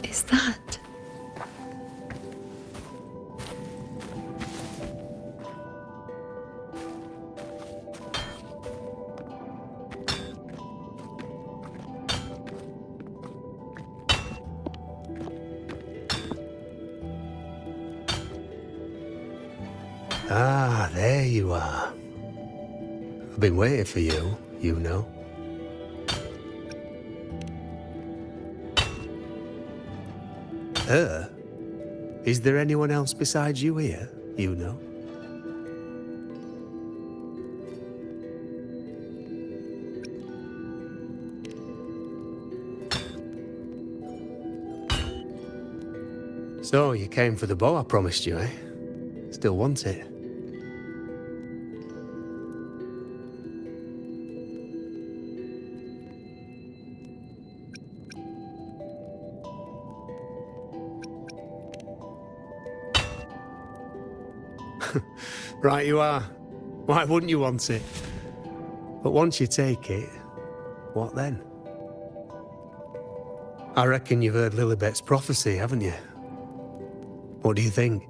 Is that? Ah, there you are. I've been waiting for you, Iuno. Is there anyone else besides you here, Iuno? So, you came for the bow I promised you, eh? Still want it? Right you are. Why wouldn't you want it? But once you take it, what then? I reckon you've heard Lilibet's prophecy, haven't you? What do you think?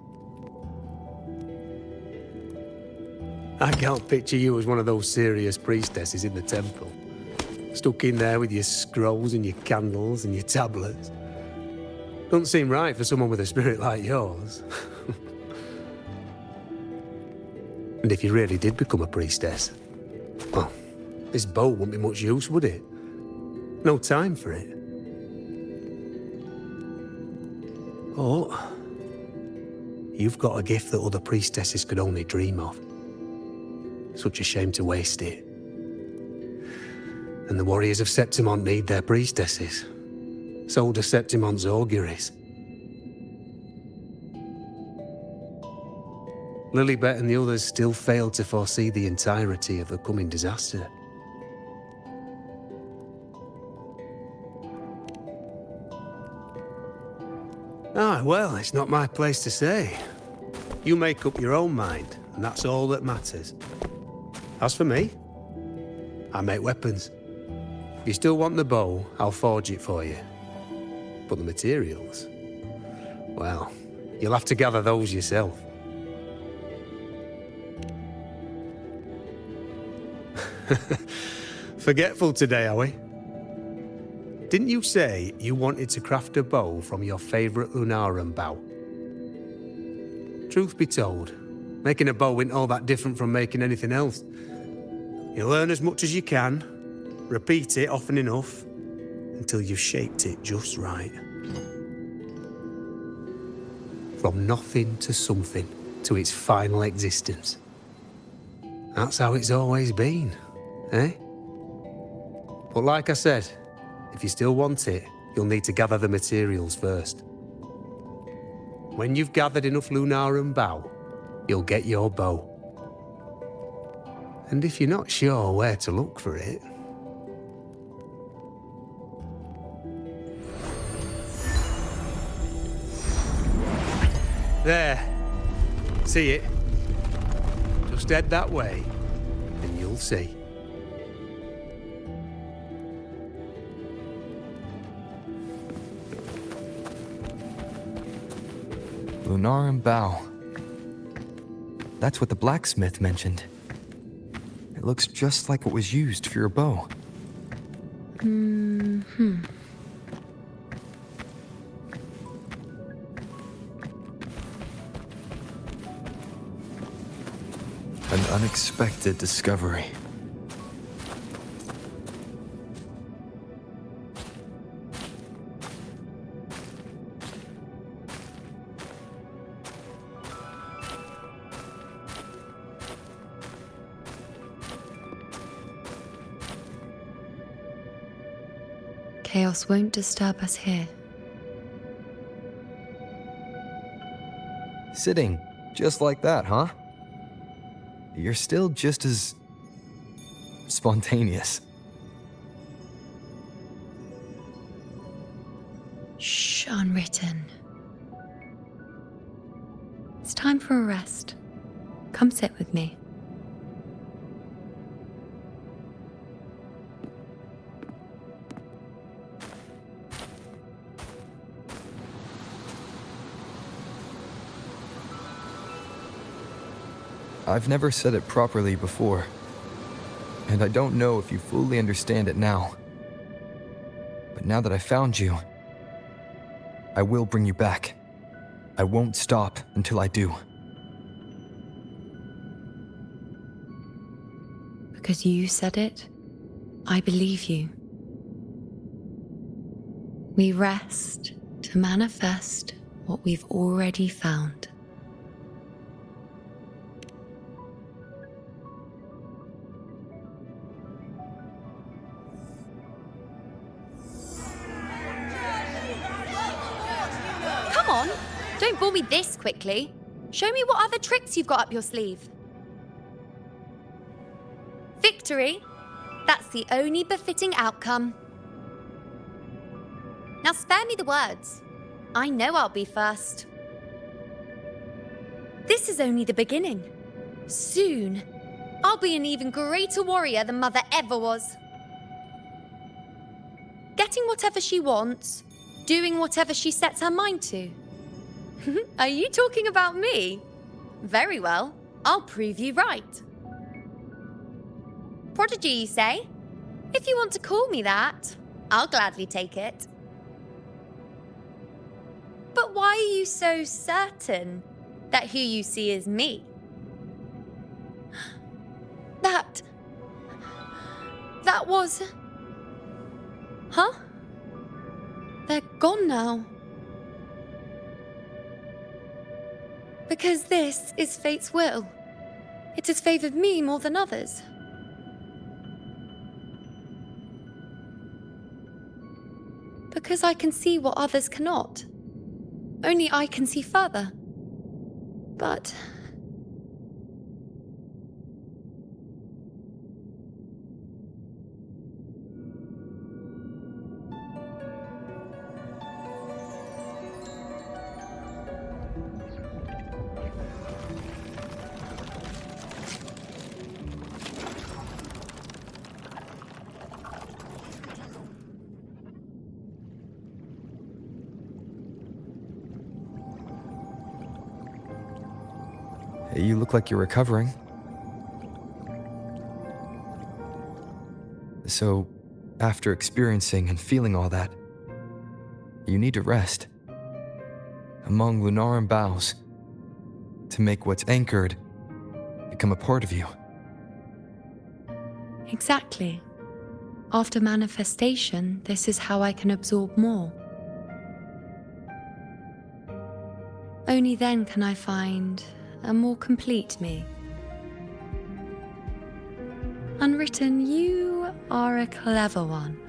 I can't picture you as one of those serious priestesses in the temple. Stuck in there with your scrolls and your candles and your tablets. Doesn't seem right for someone with a spirit like yours. And if you really did become a priestess, well, this bow wouldn't be much use, would it? No time for it. Oh, you've got a gift that other priestesses could only dream of. Such a shame to waste it. And the warriors of Septimont need their priestesses. So do Septimont's auguries. Lilibet and the others still failed to foresee the entirety of the coming disaster. Ah, well, it's not my place to say. You make up your own mind, and that's all that matters. As for me, I make weapons. If you still want the bow, I'll forge it for you. But the materials, well, you'll have to gather those yourself. Forgetful today, are we? Didn't you say you wanted to craft a bow from your favourite Lunarum bow? Truth be told, making a bow isn't all that different from making anything else. You learn as much as you can, repeat it often enough, until you've shaped it just right. From nothing to something, to its final existence. That's how it's always been, eh? But like I said, if you still want it, you'll need to gather the materials first. When you've gathered enough Lunarum bow, you'll get your bow. And if you're not sure where to look for it... There. See it? Just head that way, and you'll see. Lunarum bow. That's what the blacksmith mentioned. It looks just like what was used for your bow. An unexpected discovery. Chaos won't disturb us here. Sitting, just like that, huh? You're still just as... spontaneous. Shh, unwritten. It's time for a rest. Come sit with me. I've never said it properly before, and I don't know if you fully understand it now. But now that I found you, I will bring you back. I won't stop until I do. Because you said it, I believe you. We rest to manifest what we've already found. Don't bore me this quickly. Show me what other tricks you've got up your sleeve. Victory? That's the only befitting outcome. Now spare me the words. I know I'll be first. This is only the beginning. Soon, I'll be an even greater warrior than Mother ever was. Getting whatever she wants, doing whatever she sets her mind to. Are you talking about me? Very well, I'll prove you right. Prodigy, you say? If you want to call me that, I'll gladly take it. But why are you so certain that who you see is me? That was... Huh? They're gone now. Because this is fate's will. It has favored me more than others. Because I can see what others cannot. Only I can see further. But... You look like you're recovering. So, after experiencing and feeling all that, you need to rest among Lunaran boughs to make what's anchored become a part of you. Exactly. After manifestation, this is how I can absorb more. Only then can I find a more complete me. Unwritten, you are a clever one.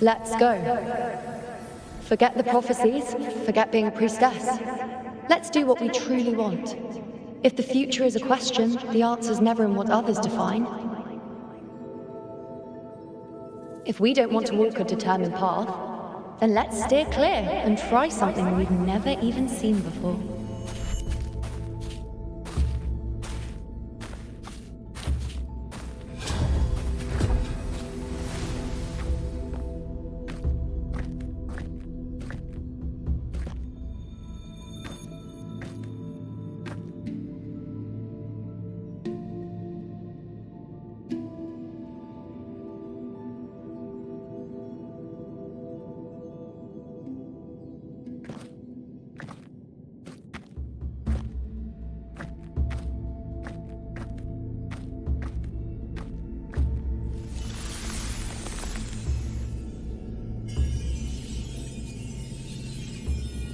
Let's go. Forget the prophecies, forget being a priestess. Let's do what we truly want. If the future is a question, the answer's never in what others define. If we don't want to walk a determined path, then let's steer clear and try something we've never even seen before.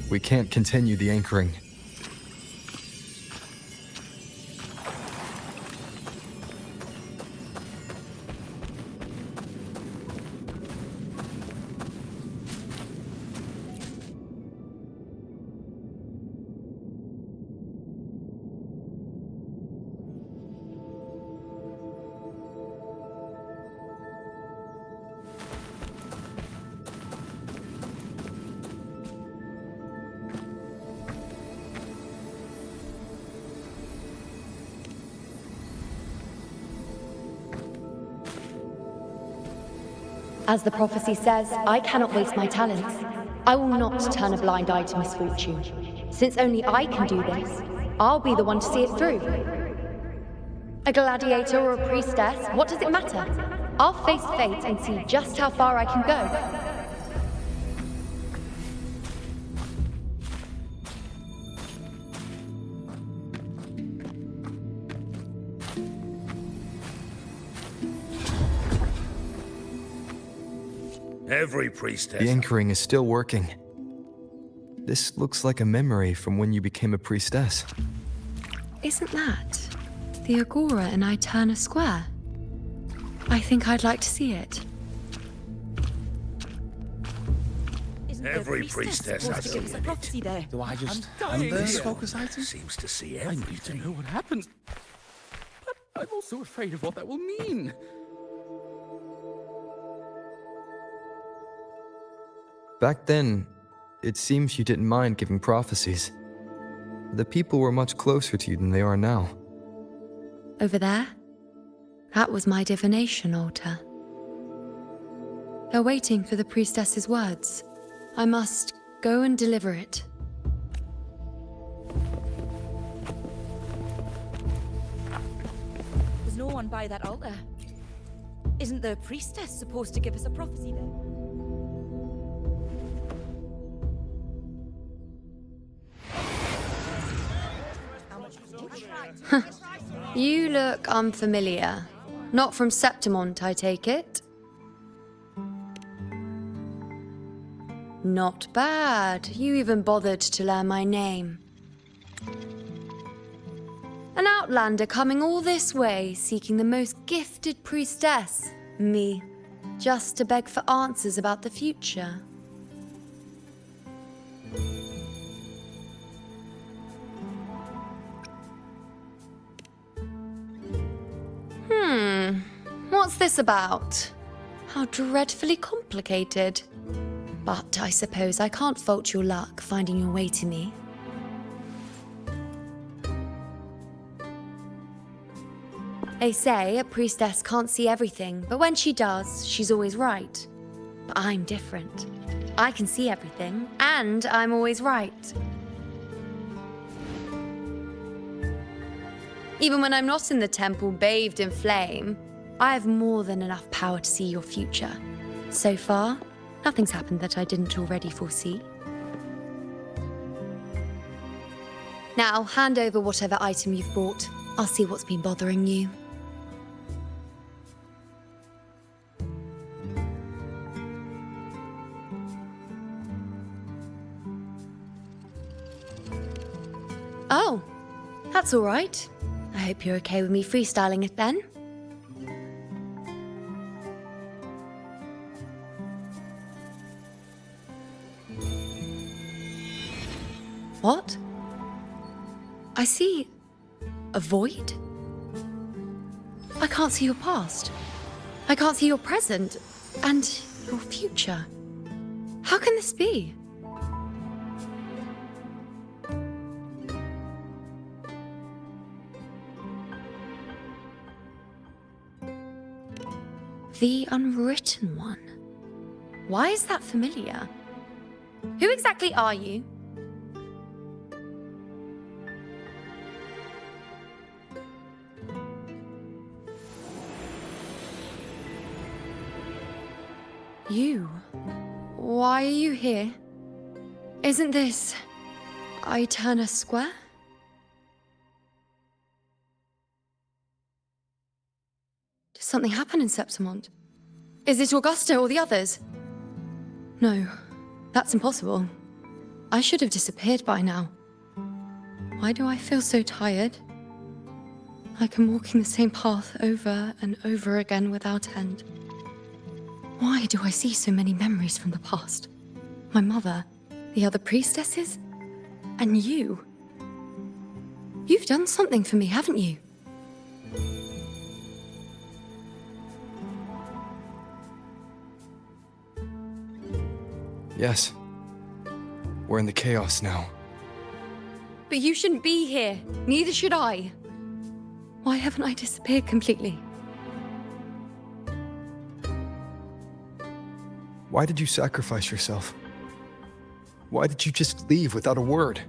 We can't continue the anchoring. As the prophecy says, I cannot waste my talents. I will not turn a blind eye to misfortune. Since only I can do this, I'll be the one to see it through. A gladiator or a priestess, what does it matter? I'll face fate and see just how far I can go. Every priestess. The anchoring is still working. This looks like a memory from when you became a priestess. Isn't that the Agora in Iuno Square? I think I'd like to see it. Every priestess has to give us a prophecy there? Do I just I'm hand this dying. focus item? Seems to see I need to everything. know what happens. But I'm also afraid of what that will mean. Back then, it seems you didn't mind giving prophecies. The people were much closer to you than they are now. Over there? That was my divination altar. They're waiting for the priestess's words. I must go and deliver it. There's no one by that altar. Isn't the priestess supposed to give us a prophecy there? You look unfamiliar. Not from Septimont, I take it. Not bad. You even bothered to learn my name. An outlander coming all this way, seeking the most gifted priestess, me, just to beg for answers about the future. What's this about? How dreadfully complicated. But I suppose I can't fault your luck finding your way to me. They say a priestess can't see everything, but when she does, she's always right. But I'm different. I can see everything, and I'm always right. Even when I'm not in the temple bathed in flame, I have more than enough power to see your future. So far, nothing's happened that I didn't already foresee. Now, hand over whatever item you've brought. I'll see what's been bothering you. Oh, that's all right. I hope you're okay with me freestyling it then. What? I see a void? I can't see your past. I can't see your present and your future. How can this be? The Unwritten One. Why is that familiar? Who exactly are you? You? Why are you here? Isn't this Iuno Square? Did something happen in Septimont? Is it Augusta or the others? No, that's impossible. I should have disappeared by now. Why do I feel so tired? Like I'm walking the same path over and over again without end. Why do I see so many memories from the past? My mother, the other priestesses, and you. You've done something for me, haven't you? Yes. We're in the chaos now. But you shouldn't be here. Neither should I. Why haven't I disappeared completely? Why did you sacrifice yourself? Why did you just leave without a word?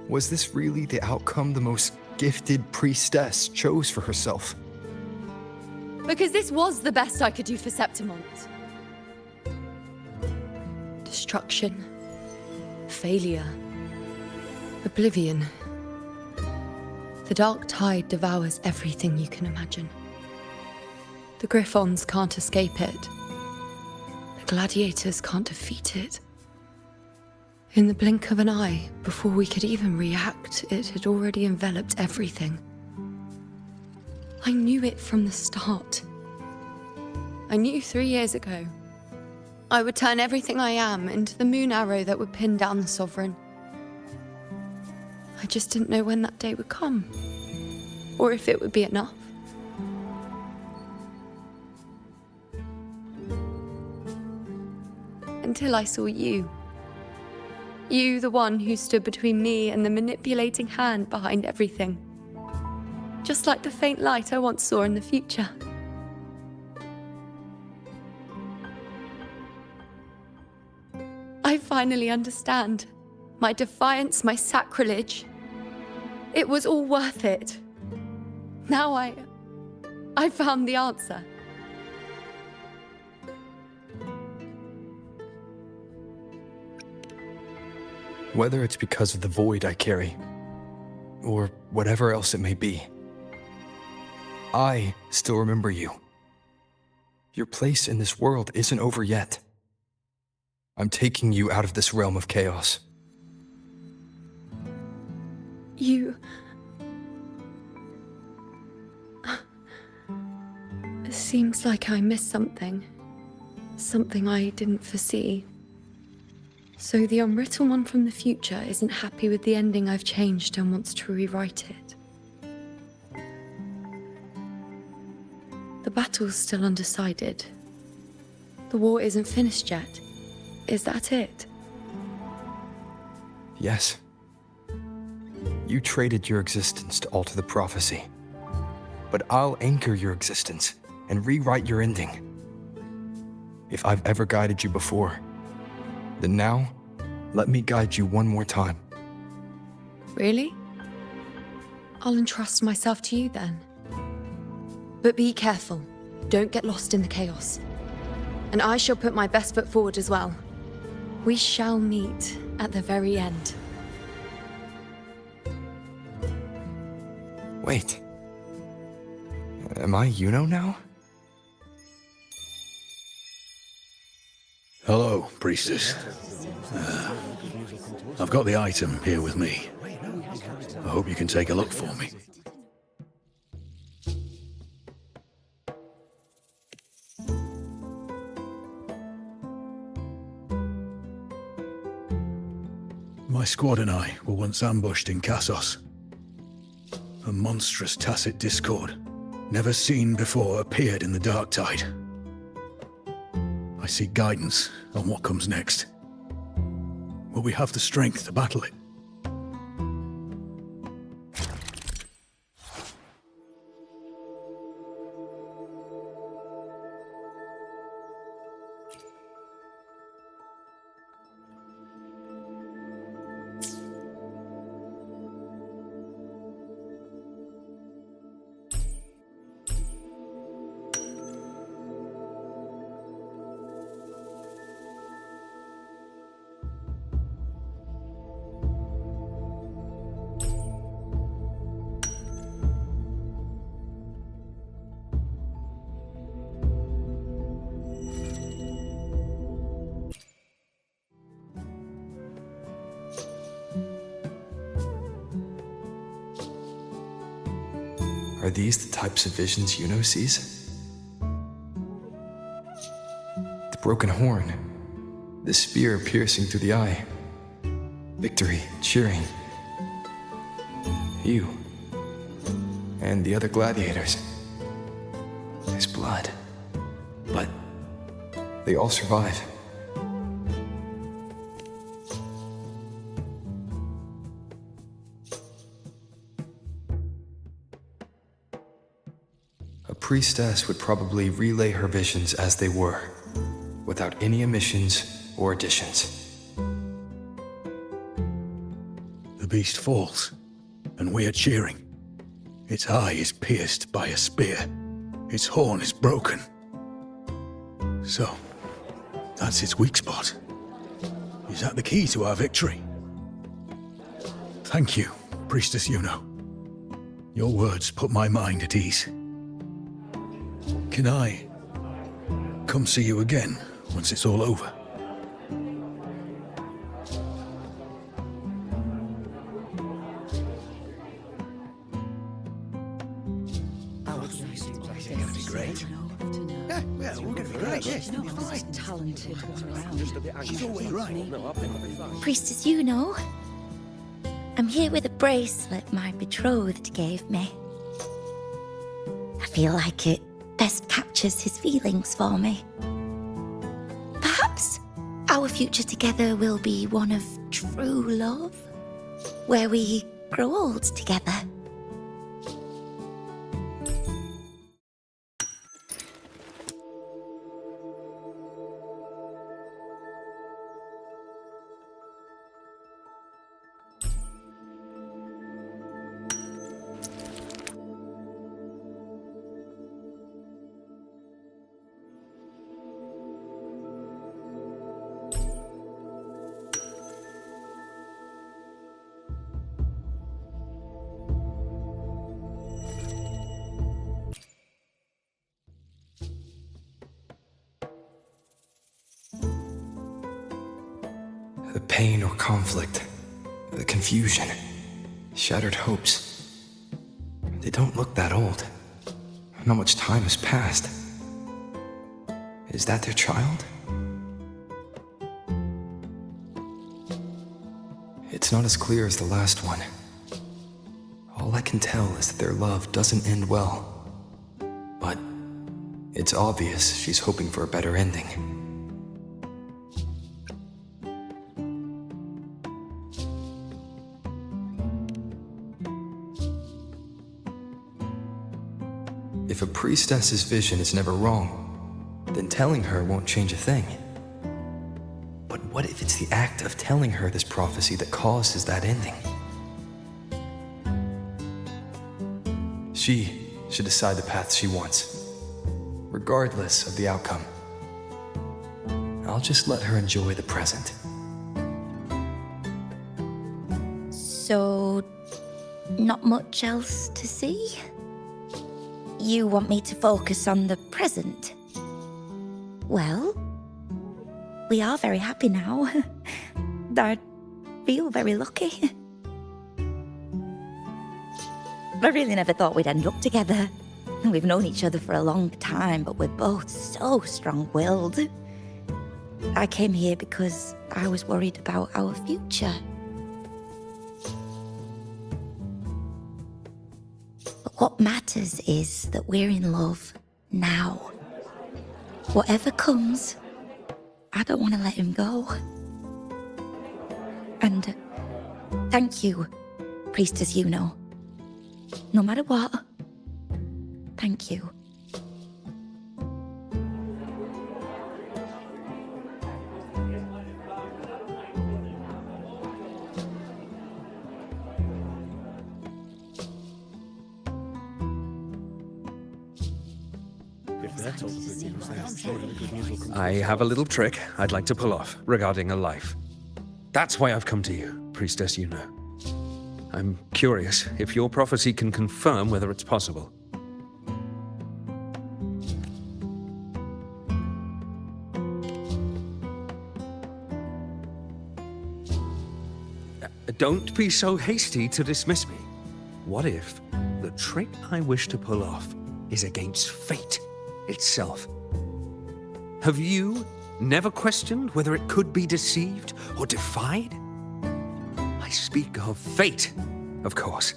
Was this really the outcome the most gifted priestess chose for herself? Because this was the best I could do for Septimont. Destruction. Failure. Oblivion. The dark tide devours everything you can imagine. The Griffons can't escape it. The gladiators can't defeat it. In the blink of an eye, before we could even react, it had already enveloped everything. I knew it from the start. I knew 3 years ago. I would turn everything I am into the moon arrow that would pin down the Sovereign. I just didn't know when that day would come, or if it would be enough. Until I saw you. You, the one who stood between me and the manipulating hand behind everything. Just like the faint light I once saw in the future. I finally understand. My defiance, my sacrilege. It was all worth it. Now I found the answer. Whether it's because of the void I carry, or whatever else it may be, I still remember you. Your place in this world isn't over yet. I'm taking you out of this realm of chaos. You... It seems like I missed something. Something I didn't foresee. So the unwritten one from the future isn't happy with the ending I've changed and wants to rewrite it. The battle's still undecided. The war isn't finished yet. Is that it? Yes. You traded your existence to alter the prophecy. But I'll anchor your existence and rewrite your ending. If I've ever guided you before, then now, let me guide you one more time. Really? I'll entrust myself to you then. But be careful. Don't get lost in the chaos. And I shall put my best foot forward as well. We shall meet at the very end. Wait. Am I Iuno now? Hello, priestess. I've got the item here with me. I hope you can take a look for me. My squad and I were once ambushed in Kassos. A monstrous tacit discord, never seen before, appeared in the dark tide. I seek guidance on what comes next. Will we have the strength to battle it? Are these the types of visions Iuno sees? The broken horn, the spear piercing through the eye, victory cheering, you, and the other gladiators. His blood, but they all survive. A priestess would probably relay her visions as they were, without any omissions or additions. The beast falls, and we are cheering. Its eye is pierced by a spear. Its horn is broken. So, that's its weak spot. Is that the key to our victory? Thank you, Priestess Iuno. Your words put my mind at ease. Can I come see you again once it's all over? That'd be great. Yeah, well, we'll get it right. Yeah, she'll be fine. Talented one around. She's always right. Priestess Iuno, I'm here with a bracelet my betrothed gave me. I feel like it best captures his feelings for me. Perhaps our future together will be one of true love, where we grow old together. The pain or conflict, the confusion, shattered hopes. They don't look that old. Not much time has passed. Is that their child? It's not as clear as the last one. All I can tell is that their love doesn't end well. But it's obvious she's hoping for a better ending. If a priestess's vision is never wrong, then telling her won't change a thing. But what if it's the act of telling her this prophecy that causes that ending? She should decide the path she wants, regardless of the outcome. I'll just let her enjoy the present. So, not much else to see? You want me to focus on the present? Well, we are very happy now. I feel very lucky. I really never thought we'd end up together. We've known each other for a long time, but we're both so strong-willed. I came here because I was worried about our future. But what matters is that we're in love now. Whatever comes, I don't want to let him go. And thank you, Priestess Iuno. No matter what, thank you. I have a little trick I'd like to pull off regarding a life. That's why I've come to you, Priestess Iuno. I'm curious if your prophecy can confirm whether it's possible. Don't be so hasty to dismiss me. What if the trick I wish to pull off is against fate itself? Have you never questioned whether it could be deceived or defied? I speak of fate, of course.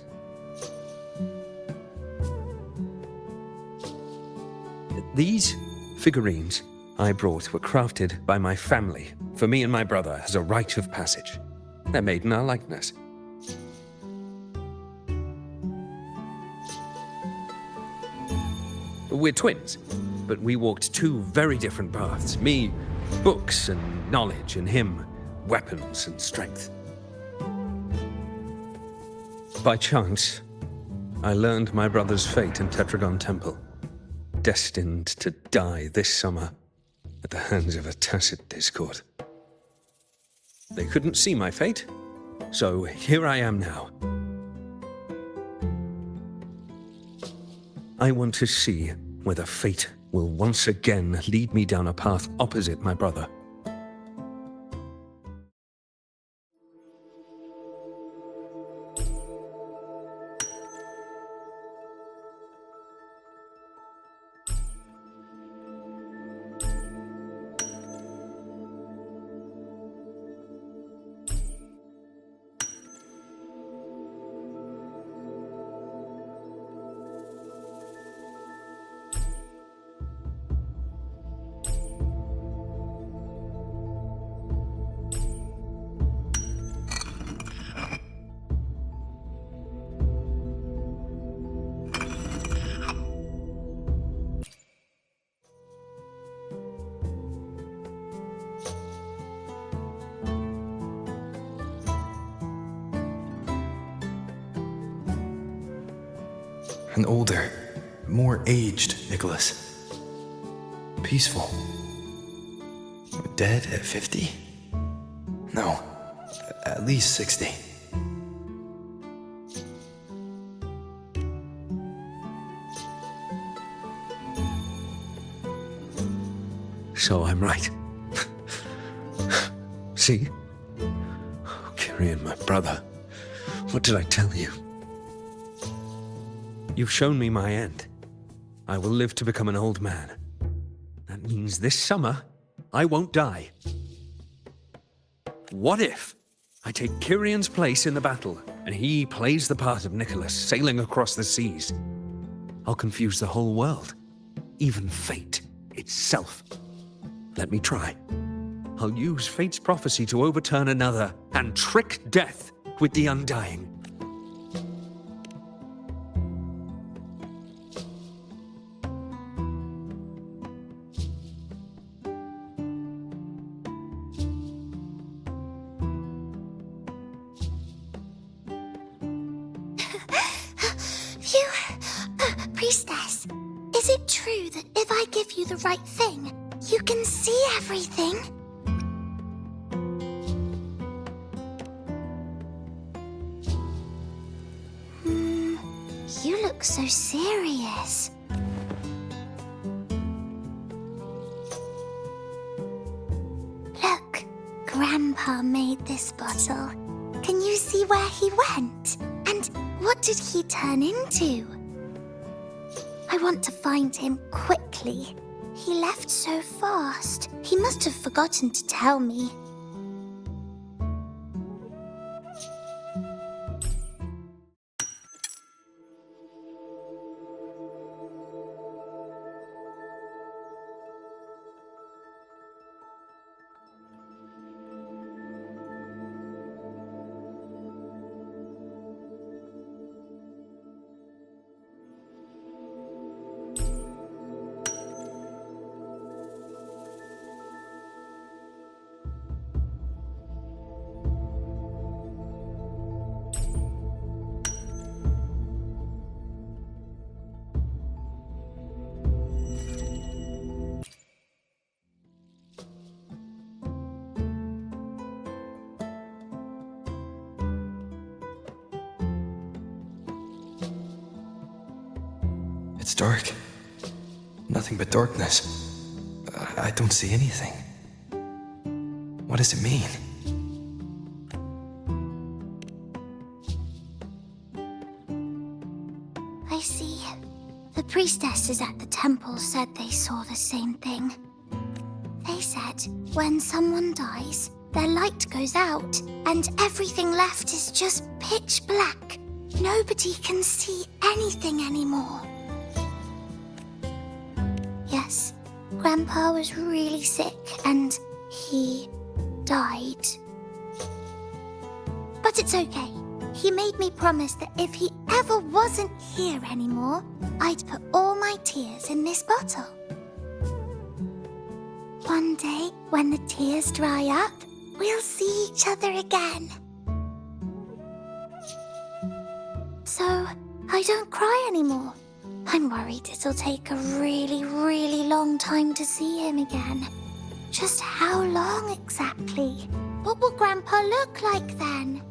These figurines I brought were crafted by my family for me and my brother as a rite of passage. They're made in our likeness. We're twins, but we walked two very different paths. Me, books and knowledge, and him, weapons and strength. By chance, I learned my brother's fate in Tetragon Temple, destined to die this summer at the hands of a tacit discord. They couldn't see my fate, so here I am now. I want to see whether fate will once again lead me down a path opposite my brother. An older, more aged Nicholas. Peaceful. Dead at 50? No, at least 60. So I'm right. See? Kyrian, my brother. What did I tell you? You've shown me my end. I will live to become an old man. That means this summer, I won't die. What if I take Kyrian's place in the battle, and he plays the part of Nicholas, sailing across the seas? I'll confuse the whole world, even fate itself. Let me try. I'll use fate's prophecy to overturn another and trick death with the undying. Phew. Priestess, is it true that if I give you the right thing, you can see everything? You look so serious. Look, Grandpa made this bottle. Can you see where he went? And what did he turn into? I want to find him quickly. He left so fast. He must have forgotten to tell me. It's dark. Nothing but darkness. I don't see anything. What does it mean? I see. The priestesses at the temple said they saw the same thing. They said when someone dies, their light goes out, and everything left is just pitch black. Nobody can see anything anymore. Yes, Grandpa was really sick, and he died. But it's okay. He made me promise that if he ever wasn't here anymore, I'd put all my tears in this bottle. One day, when the tears dry up, we'll see each other again. So, I don't cry anymore. I'm worried it'll take a really, really long time to see him again. Just how long exactly? What will Grandpa look like then?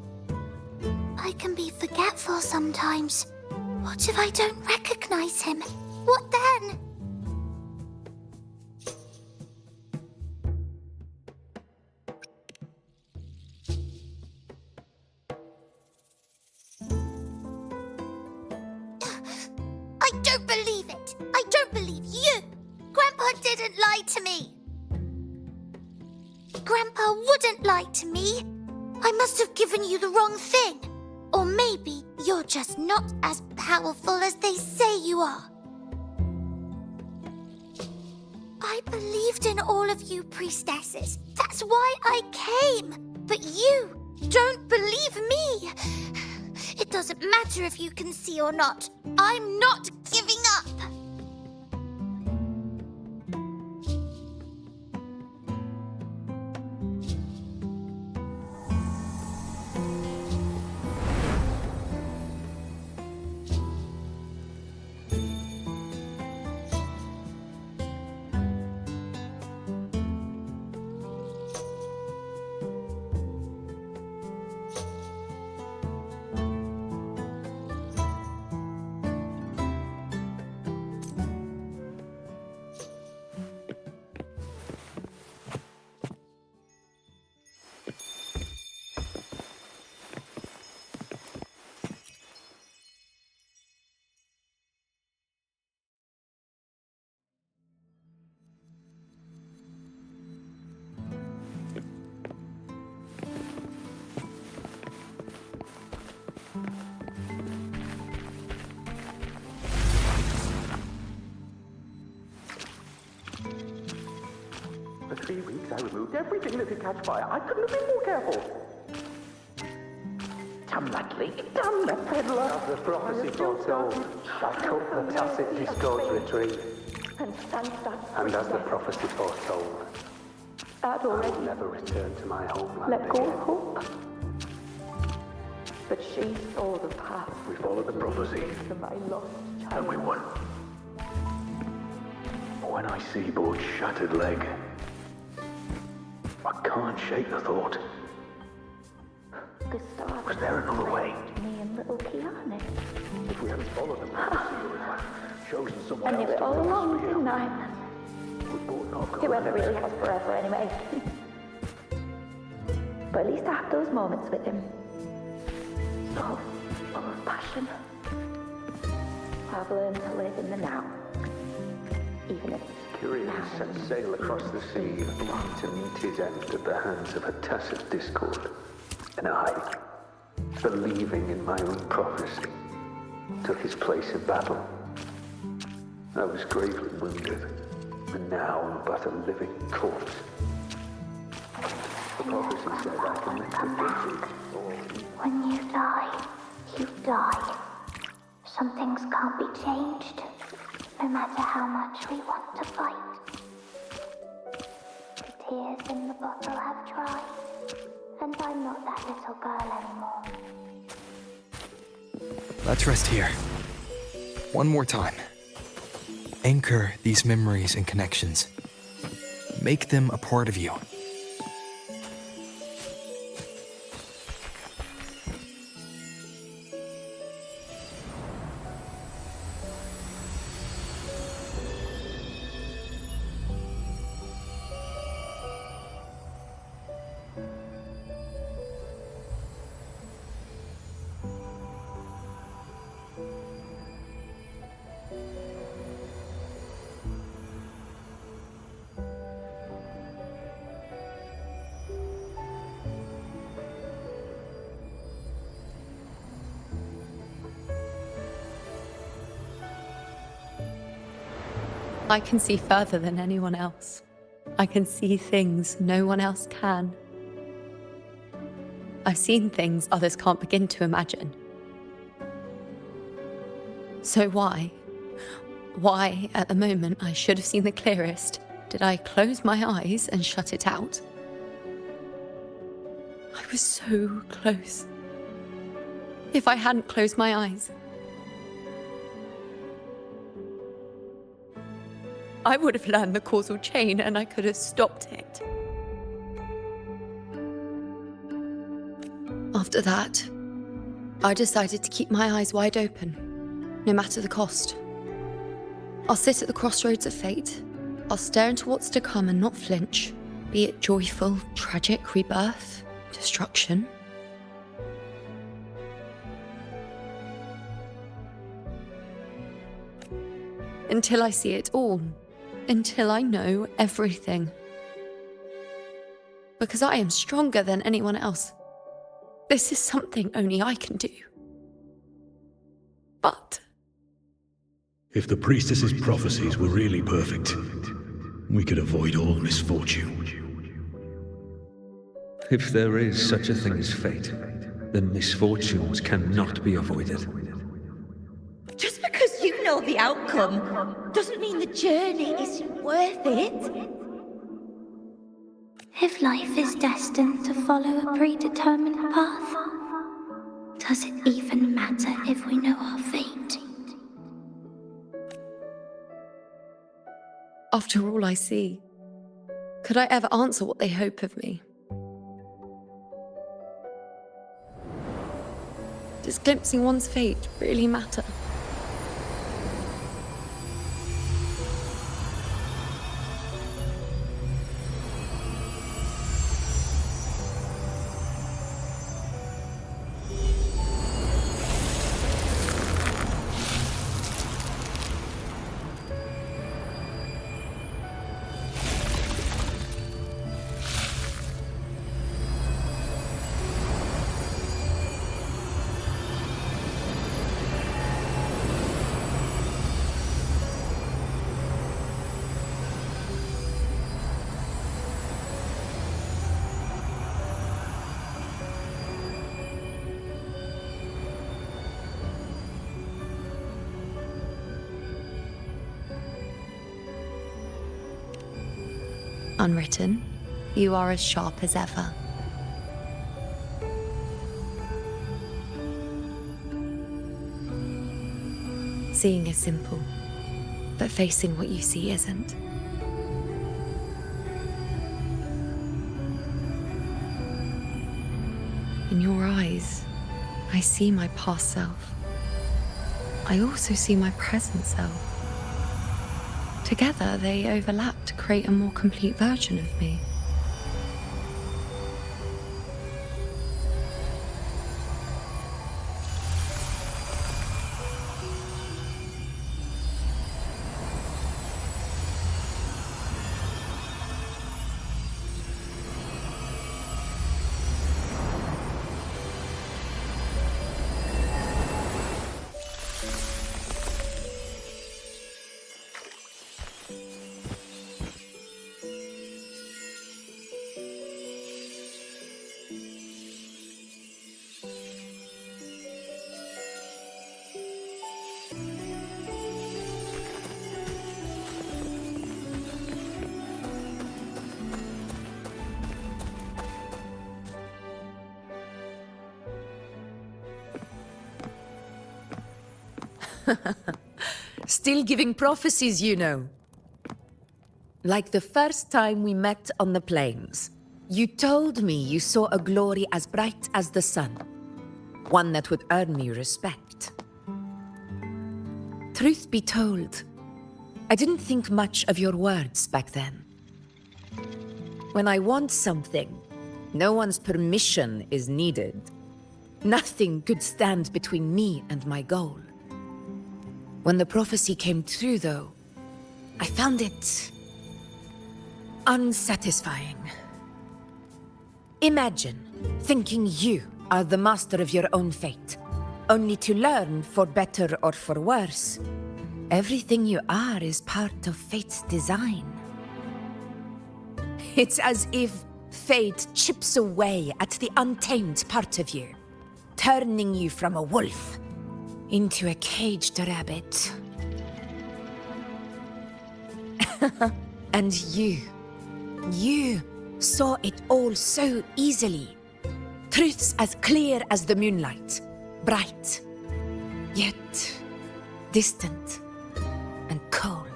I can be forgetful sometimes. What if I don't recognize him? What then? I don't believe it! I don't believe you! Grandpa didn't lie to me! Grandpa wouldn't lie to me! I must have given you the wrong thing! Or maybe you're just not as powerful as they say you are. I believed in all of you priestesses. That's why I came. But you don't believe me. It doesn't matter if you can see or not. I'm not giving up. removed everything that could catch fire. I couldn't have been more careful. Damn that leak, damn that peddler. As the prophecy foretold, I took the tacit discord's retreat. And as the prophecy foretold, I'd I already will never return to my homeland let go again. of hope. But she saw the path We followed the prophecy, to my lost child. and we won. When I see Board's shattered leg, I can't shake the thought. Gustav Was there another way? me and little Kiana. If we hadn't followed the prophecy or had chosen I someone knew else it to all bring along, us here, didn't I? would Board not have gone Whoever next? really has forever anyway. But at least I had those moments with him. So full of passion. I've learned to live in the now. Even if Curious set sail across the sea, only to meet his end at the hands of a tacit discord. And I, believing in my own prophecy, took his place in battle. I was gravely wounded, and now am but a living corpse. The prophecy said I can make the victory. When you die, you die. Some things can't be changed, no matter how much we want to fight. The tears in the bottle have dried, and I'm not that little girl anymore. Let's rest here. One more time. Anchor these memories and connections. Make them a part of you. I can see further than anyone else. I can see things no one else can. I've seen things others can't begin to imagine. So why, at the moment I should have seen the clearest, did I close my eyes and shut it out? I was so close. If I hadn't closed my eyes, I would have learned the causal chain and I could have stopped it. After that, I decided to keep my eyes wide open, no matter the cost. I'll sit at the crossroads of fate. I'll stare into what's to come and not flinch, be it joyful, tragic rebirth, destruction. Until I see it all. Until I know everything. Because I am stronger than anyone else. This is something only I can do. But if the priestess's prophecies were really perfect, we could avoid all misfortune. If there is such a thing as fate, then misfortunes cannot be avoided. Just because you know the outcome doesn't mean the journey isn't worth it. If life is destined to follow a predetermined path, does it even matter if we know our fate? after all I see, could I ever answer what they hope of me? Does glimpsing one's fate really matter? Unwritten, you are as sharp as ever. Seeing is simple, but facing what you see isn't. In your eyes, I see my past self. I also see my present self. Together, they overlap to create a more complete version of me. Still giving prophecies, you know. Like the first time we met on the plains. You told me you saw a glory as bright as the sun. One that would earn me respect. Truth be told, I didn't think much of your words back then. When I want something, no one's permission is needed. Nothing could stand between me and my goal. When the prophecy came true, though, I found it unsatisfying. Imagine thinking you are the master of your own fate, only to learn, for better or for worse, everything you are is part of fate's design. It's as if fate chips away at the untamed part of you, turning you from a wolf into a caged rabbit. And you saw it all so easily. Truths as clear as the moonlight, bright, yet distant and cold.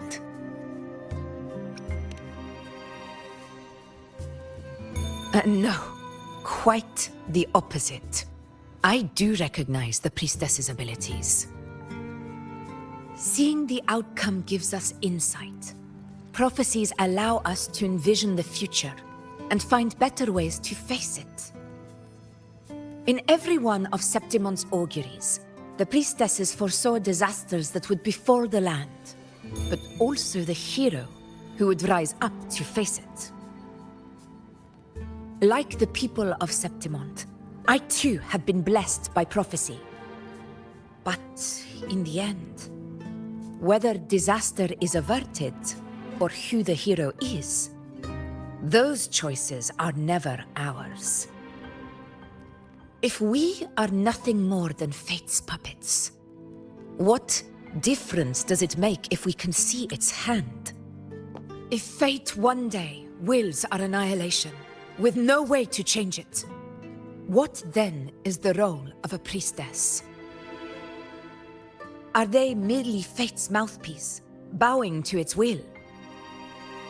No, quite the opposite. I do recognize the priestess's abilities. Seeing the outcome gives us insight. Prophecies allow us to envision the future and find better ways to face it. In every one of Septimon's auguries, the priestesses foresaw disasters that would befall the land, but also the hero who would rise up to face it. Like the people of Septimont, I too have been blessed by prophecy. But in the end, whether disaster is averted or who the hero is, those choices are never ours. If we are nothing more than fate's puppets, what difference does it make if we can see its hand? If fate one day wills our annihilation, with no way to change it, what then is the role of a priestess? Are they merely fate's mouthpiece, bowing to its will?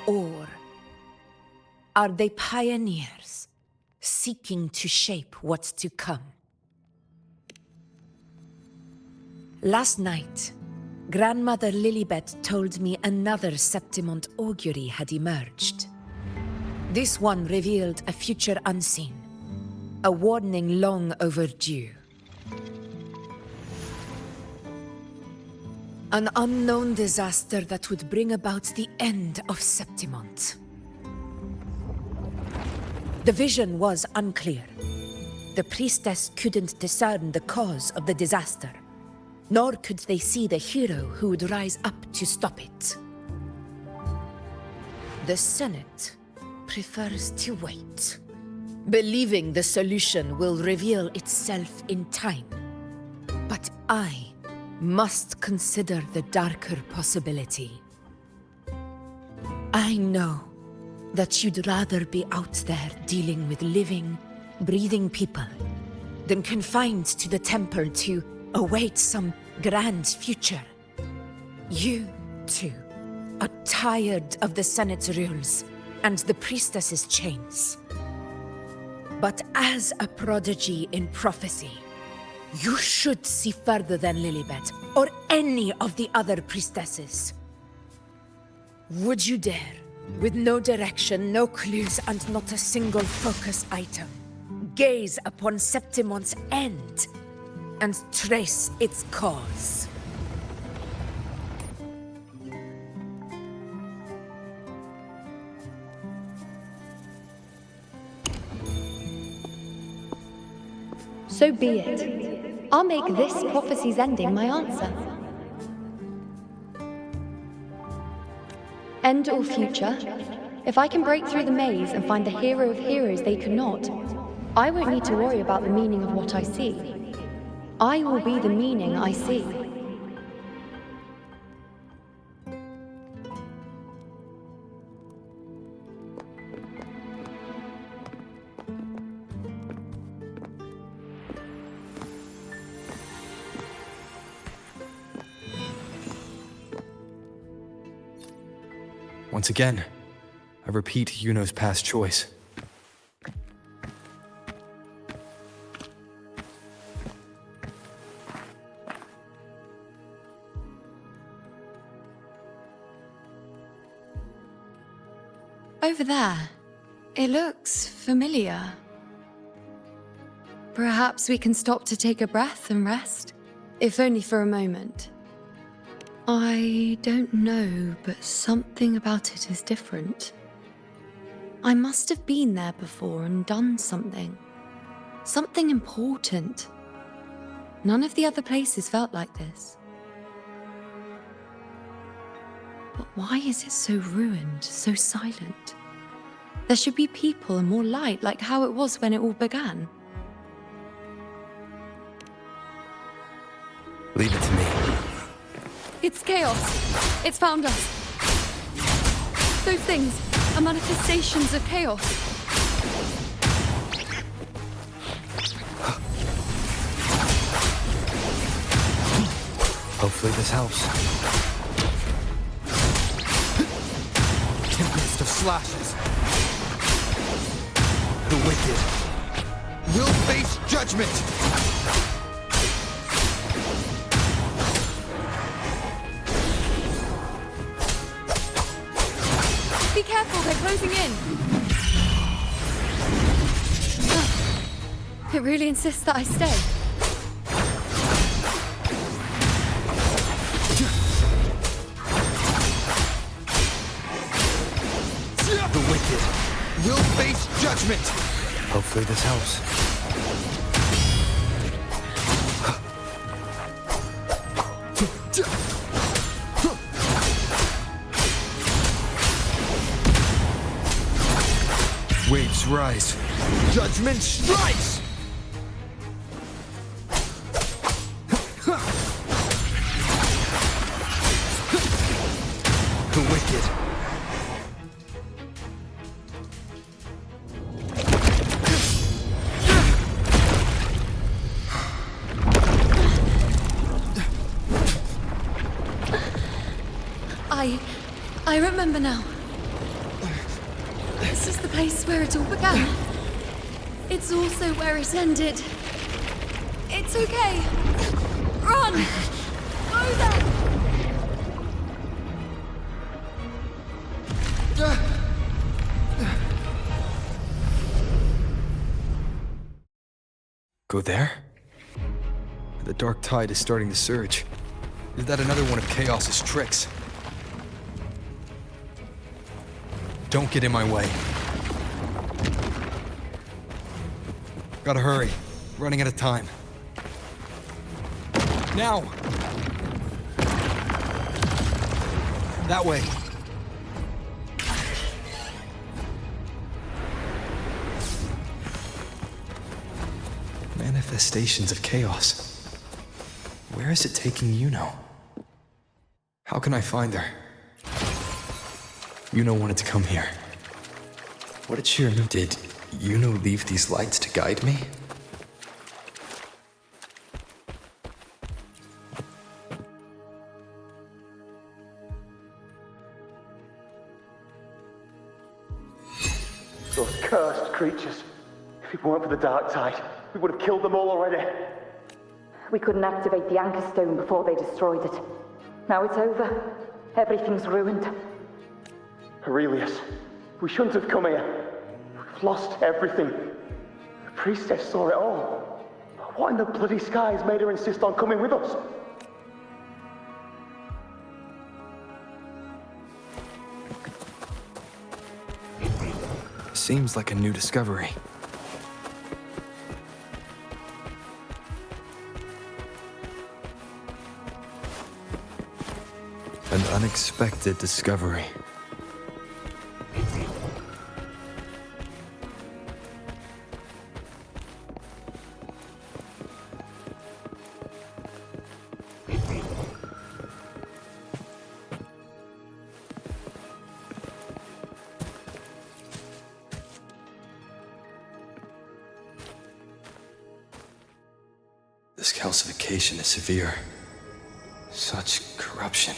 Or are they pioneers, seeking to shape what's to come? Last night, Grandmother Lilibet told me another Septimont augury had emerged. This one revealed a future unseen, a warning long overdue. An unknown disaster that would bring about the end of Septimont. The vision was unclear. The priestess couldn't discern the cause of the disaster, nor could they see the hero who would rise up to stop it. The Senate prefers to wait, believing the solution will reveal itself in time. But I must consider the darker possibility. I know that you'd rather be out there dealing with living, breathing people than confined to the temple to await some grand future. You, too, are tired of the Senate's rules and the priestess's chains. But as a prodigy in prophecy, you should see further than Lilibet or any of the other priestesses. Would you dare, with no direction, no clues, and not a single focus item, gaze upon Septimon's end and trace its cause? So be it. I'll make this prophecy's ending my answer. End or future, if I can break through the maze and find the hero of heroes they could not, I won't need to worry about the meaning of what I see. I will be the meaning I see. Once again, I repeat Iuno's past choice. Over there. It looks familiar. Perhaps we can stop to take a breath and rest, if only for a moment. I don't know, but something about it is different. I must have been there before and done something. Something important. None of the other places felt like this. But why is it so ruined, so silent? There should be people and more light, like how it was when it all began. Leave it to me. It's chaos. It's found us. Those things are manifestations of chaos. Hopefully this helps. Tempest of slashes. The wicked will face judgment! Be careful, they're closing in. It really insists that I stay. The wicked will face judgment! Hopefully this helps. Waves rise. Judgment strikes! The wicked. I remember now. This is the place where it all began. It's also where it ended. It's okay. Run! Go there! Go there? The dark tide is starting to surge. Is that another one of Chaos's tricks? Don't get in my way. Gotta hurry. Running out of time. Now! That way. Manifestations of chaos. Where is it taking Iuno? How can I find her? Iuno wanted to come here. What did she remember? Did Iuno leave these lights to guide me? Those cursed creatures. If it weren't for the dark tide, we would have killed them all already. We couldn't activate the anchor stone before they destroyed it. Now it's over. Everything's ruined. Aurelius, we shouldn't have come here. We've lost everything. The priestess saw it all. What in the bloody skies made her insist on coming with us? Seems like a new discovery. An unexpected discovery. This calcification is severe. Such corruption.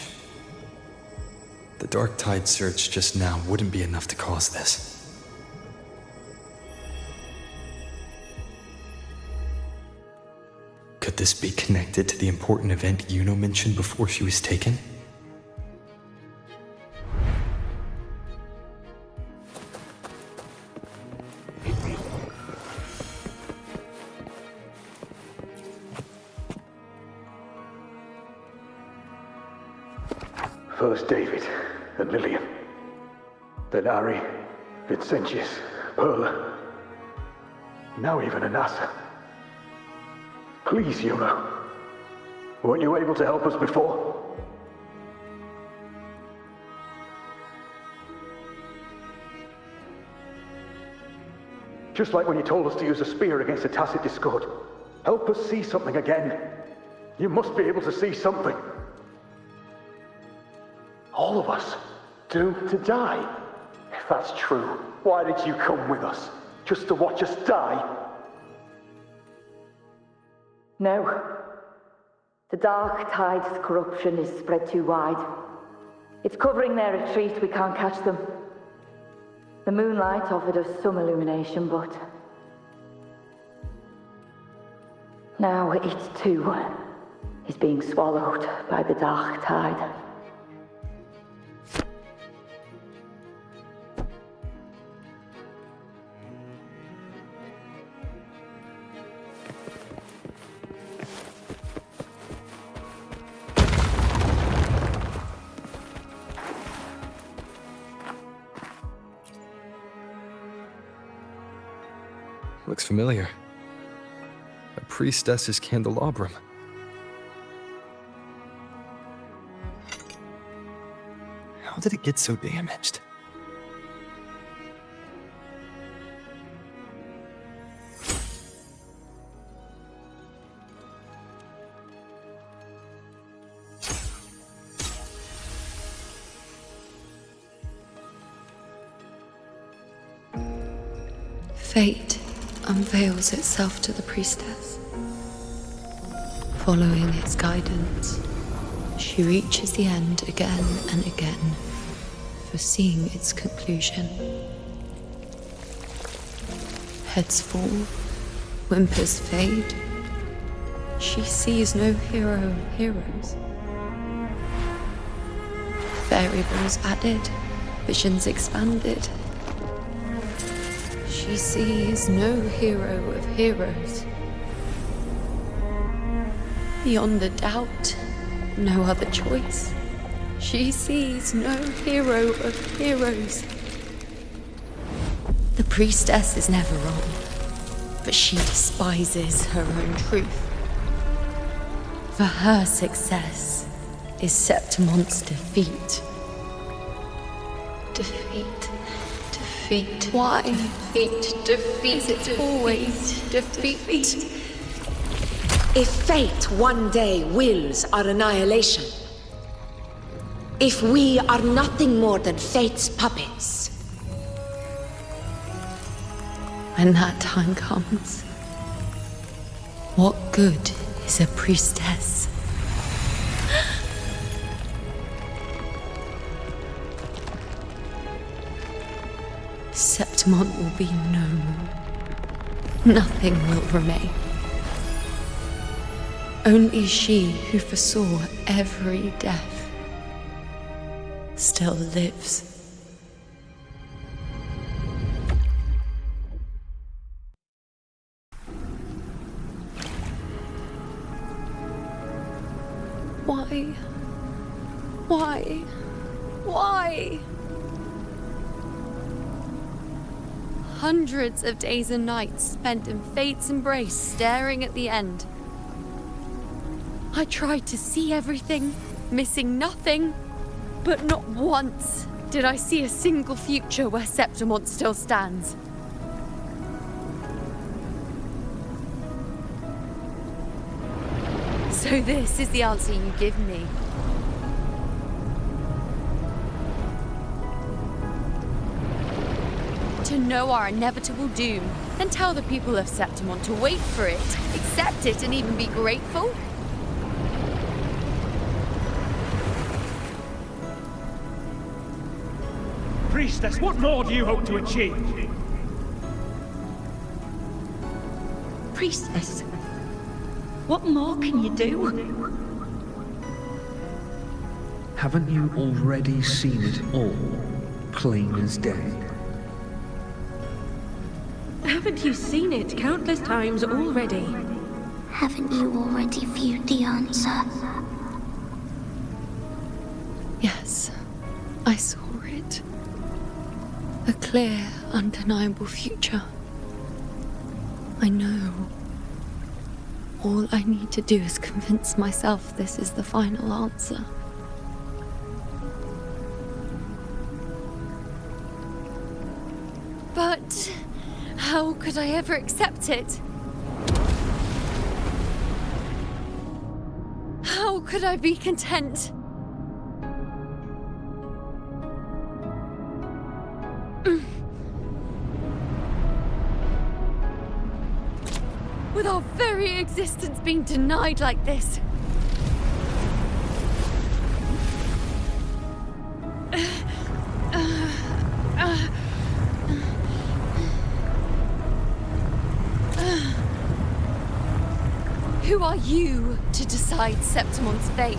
The Dark Tide search just now wouldn't be enough to cause this. Could this be connected to the important event Iuno mentioned before she was taken? First David and Lillian. Then Ari, Vincentius, Perla. Now even Anassa. Please, Iuno. Weren't you able to help us before? Just like when you told us to use a spear against a tacit discord. Help us see something again. You must be able to see something. All of us doomed to die. If that's true, why did you come with us? Just to watch us die? No. The Dark Tide's corruption is spread too wide. It's covering their retreat, we can't catch them. The moonlight offered us some illumination, but... now it too is being swallowed by the Dark Tide. Looks familiar. A priestess's candelabrum. How did it get so damaged? Fate unveils itself to the priestess. Following its guidance, she reaches the end again and again, foreseeing its conclusion. Heads fall, whimpers fade. She sees no hero of heroes. Variables added, visions expanded. She sees no hero of heroes. Beyond a doubt, no other choice. She sees no hero of heroes. The priestess is never wrong, but she despises her own truth. For her success is Septimon's defeat. Defeat. Defeat. Why? Defeat. Is it always defeat? If fate one day wills our annihilation, if we are nothing more than fate's puppets, When that time comes, what good is a priestess? Septimont will be no more. Nothing will remain. Only she who foresaw every death still lives. Why? Why? Why? Hundreds of days and nights spent in fate's embrace, staring at the end. I tried to see everything, missing nothing, but not once did I see a single future where Septimont still stands. So this is the answer you give me. To know our inevitable doom, and tell the people of Septimont to wait for it, accept it, and even be grateful? Priestess, what more do you hope to achieve? Priestess, what more can you do? Haven't you already seen it all, plain as day? Haven't you seen it countless times already? Haven't you already viewed the answer? Yes, I saw it. A clear, undeniable future. I know. All I need to do is convince myself this is the final answer. But how could I ever accept it? How could I be content? With our very existence being denied like this. Who are you to decide Septimont's fate?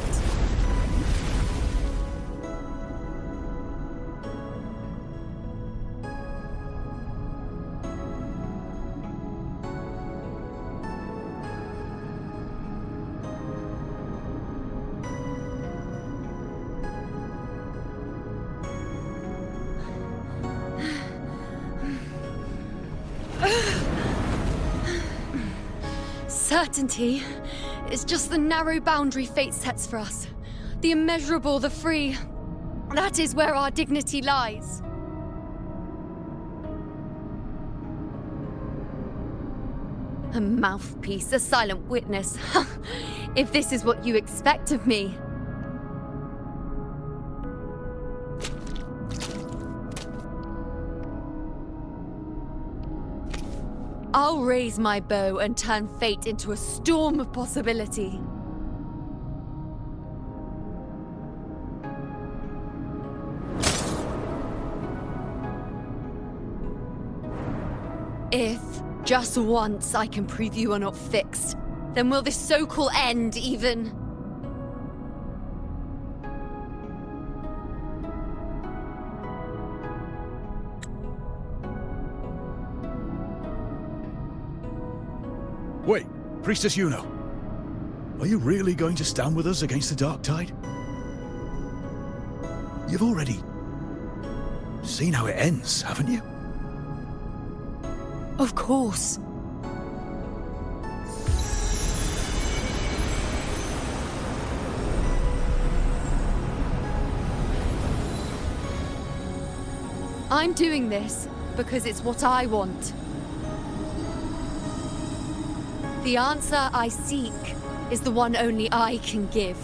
Certainty is just the narrow boundary fate sets for us. The immeasurable, the free. That is where our dignity lies. A mouthpiece, a silent witness. If this is what you expect of me. I'll raise my bow and turn fate into a storm of possibility. If, just once, I can prove you are not fixed, then will this so-called end even... Wait, Priestess Iuno. Are you really going to stand with us against the Dark Tide? You've already seen how it ends, haven't you? Of course. I'm doing this because it's what I want. The answer I seek is the one only I can give.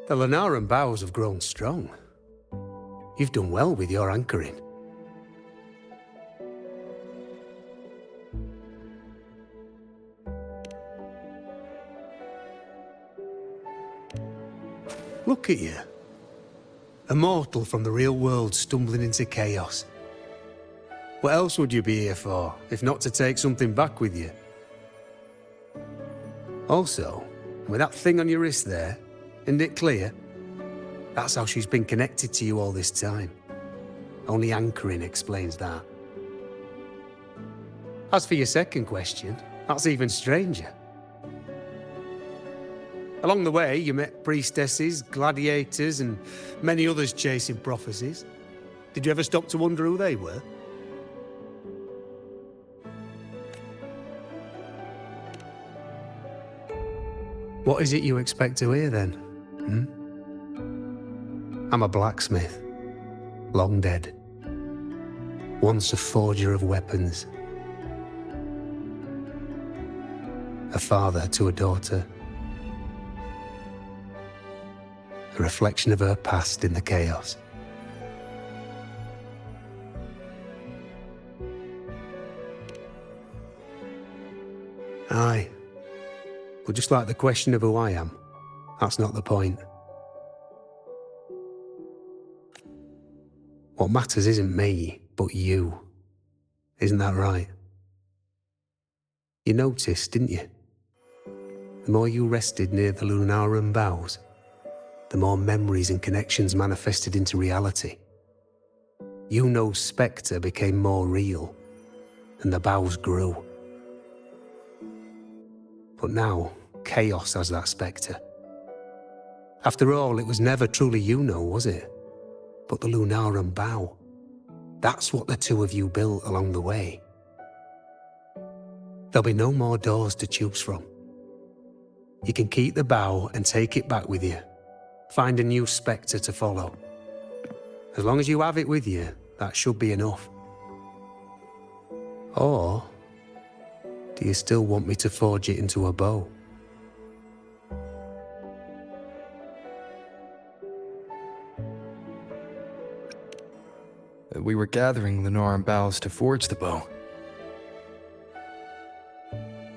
The Lunaran bows have grown strong. You've done well with your anchoring. Look at you. A mortal from the real world stumbling into chaos. What else would you be here for, if not to take something back with you? Also, with that thing on your wrist there, isn't it clear? That's how she's been connected to you all this time. Only anchoring explains that. As for your second question, that's even stranger. Along the way, you met priestesses, gladiators, and many others chasing prophecies. Did you ever stop to wonder who they were? What is it you expect to hear then? I'm a blacksmith, long dead. Once a forger of weapons. A father to a daughter. A reflection of her past in the chaos. Aye. But just like the question of who I am, that's not the point. What matters isn't me, but you. Isn't that right? You noticed, didn't you? The more you rested near the Lunaran bows, the more memories and connections manifested into reality. Iuno's spectre became more real, and the bows grew. But now, chaos has that spectre. After all, it was never truly Iuno, was it? But the Lunaran bow. That's what the two of you built along the way. There'll be no more doors to choose from. You can keep the bow and take it back with you. Find a new spectre to follow. As long as you have it with you, that should be enough. Or do you still want me to forge it into a bow? We were gathering Lunaran boughs to forge the bow.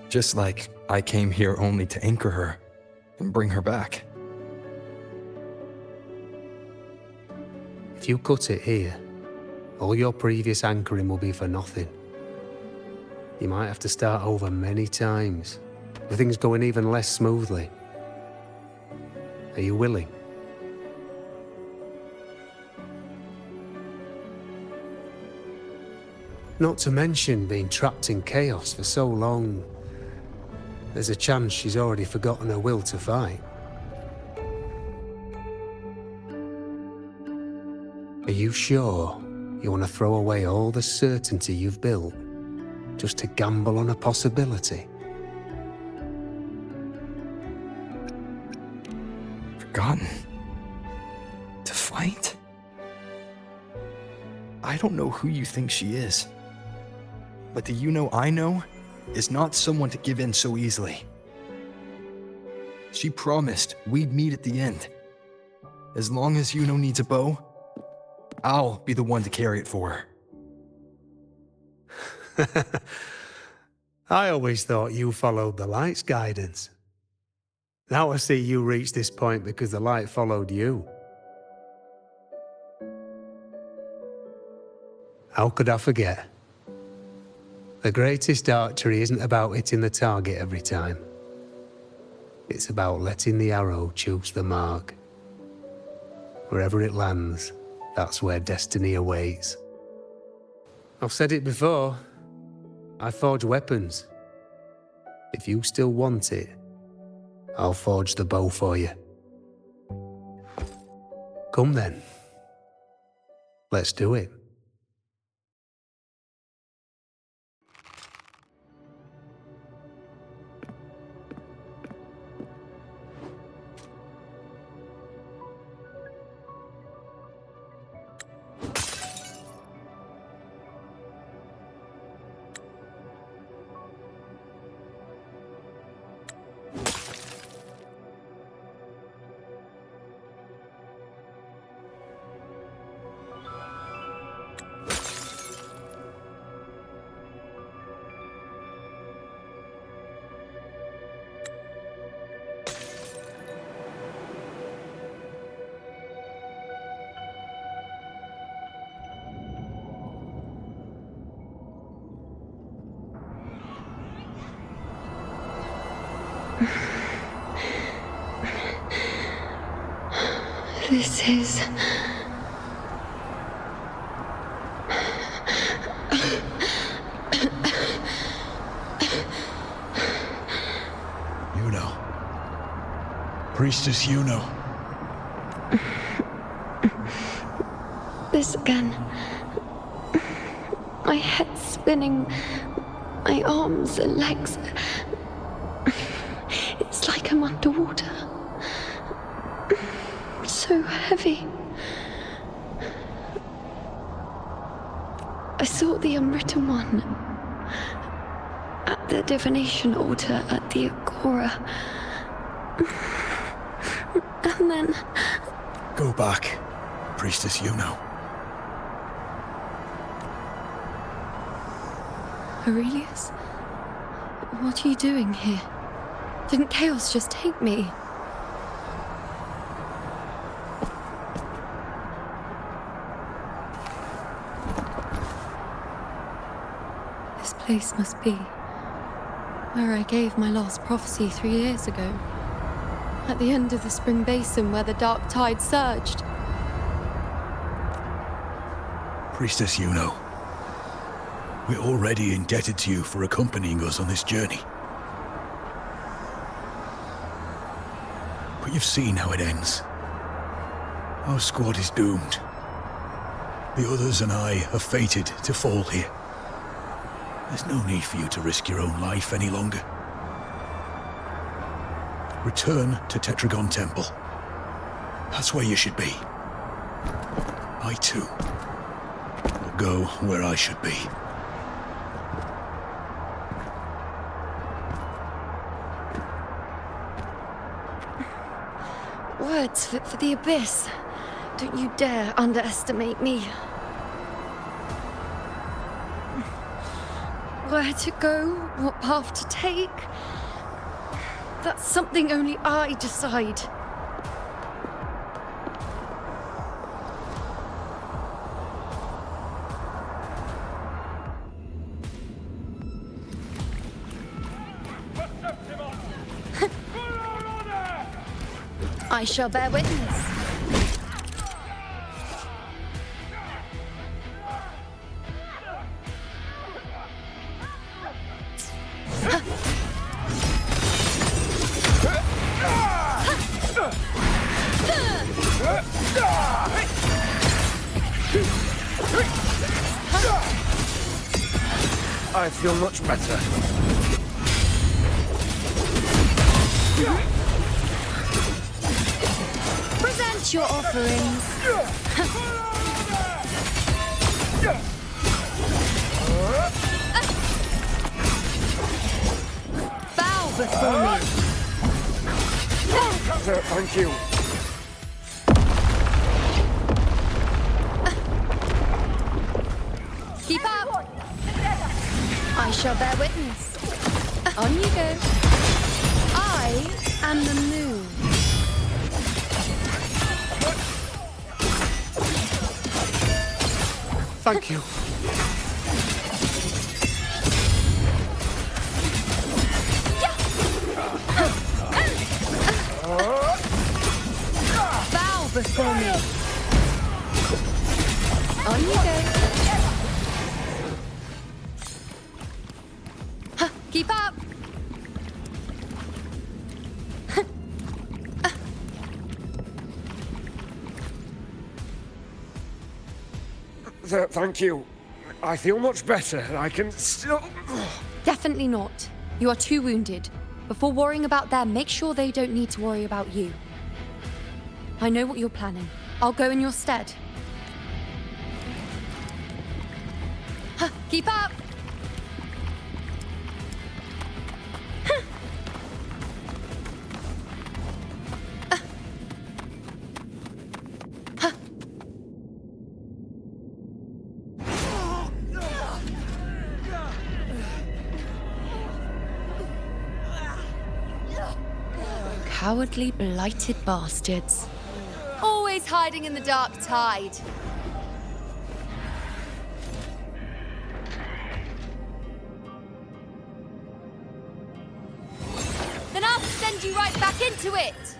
Just like I came here only to anchor her and bring her back. If you cut it here, all your previous anchoring will be for nothing. You might have to start over many times, with things going even less smoothly. Are you willing? Not to mention being trapped in chaos for so long. There's a chance she's already forgotten her will to fight. Are you sure you want to throw away all the certainty you've built just to gamble on a possibility? Forgotten? To fight? I don't know who you think she is. But the Iuno I know is not someone to give in so easily. She promised we'd meet at the end. As long as Iuno needs a bow, I'll be the one to carry it for her. I always thought you followed the light's guidance. Now I see you reached this point because the light followed you. How could I forget? The greatest archery isn't about hitting the target every time. It's about letting the arrow choose the mark. Wherever it lands, that's where destiny awaits. I've said it before. I forge weapons. If you still want it, I'll forge the bow for you. Come then. Let's do it. This is... Iuno. Priestess Iuno. This again. My head spinning, my arms and legs. It's like I'm underwater. So heavy. I saw the unwritten one at the divination altar at the Agora. And then... Go back, Priestess Iuno. Aurelius? What are you doing here? Didn't chaos just take me? This place must be where I gave my last prophecy 3 years ago. At the end of the spring basin where the dark tide surged. Priestess Iuno. We're already indebted to you for accompanying us on this journey. But you've seen how it ends. Our squad is doomed. The others and I are fated to fall here. There's no need for you to risk your own life any longer. Return to Tetragon Temple. That's where you should be. I too will go where I should be. Words fit for the abyss. Don't you dare underestimate me. Where to go, what path to take, that's something only I decide. I shall bear witness. I feel much better. Present your offerings. Bow before me. Thank you. Keep up. I shall bear witness. On you go. I am the moon. Thank you. Bow before me. On you go. Keep up. Thank you. I feel much better. I can still... Definitely not. You are too wounded. Before worrying about them, make sure they don't need to worry about you. I know what you're planning. I'll go in your stead. Keep up! Cowardly, blighted bastards. Always hiding in the dark tide. Then I'll send you right back into it!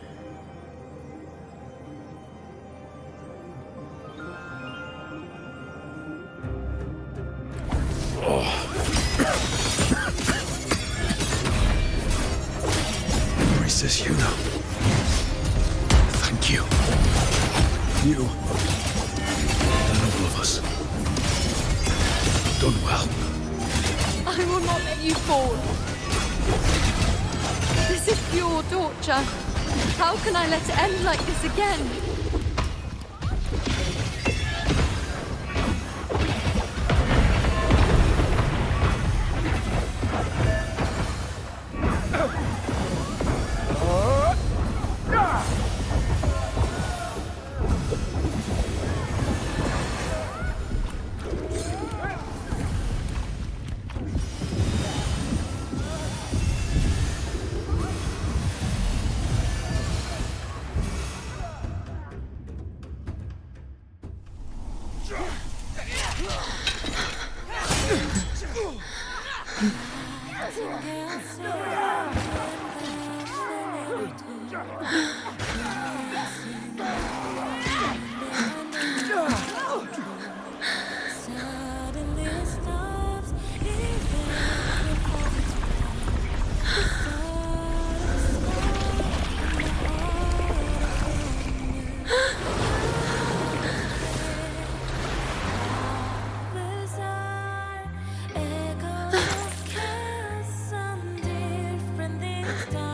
Priestess Iuno. Thank you. You and all of us. Done well. I will not let you fall. This is pure torture. How can I let it end like this again?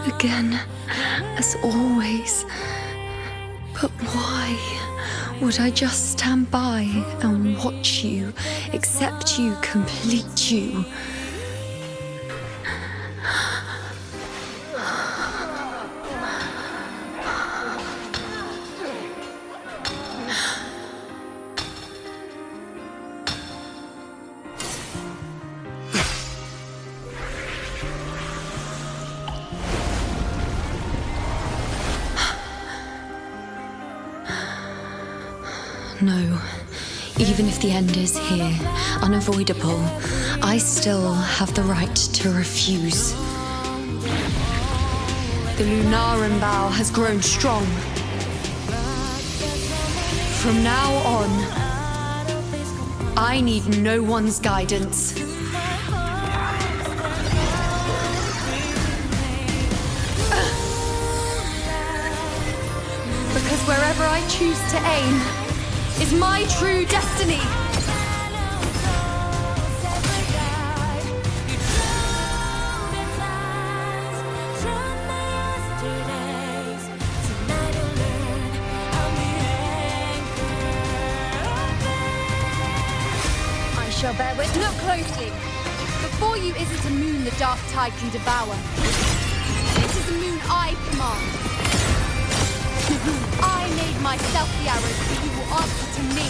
Again, as always. But why would I just stand by and watch you, accept you, complete you? No. Even if the end is here, unavoidable, I still have the right to refuse. The Lunaran bow has grown strong. From now on, I need no one's guidance. Because wherever I choose to aim is my true destiny. I shall bear witness. Look closely. Before you isn't a moon the dark tide can devour. It is a moon I command. I made myself the arrow, so you will answer to me.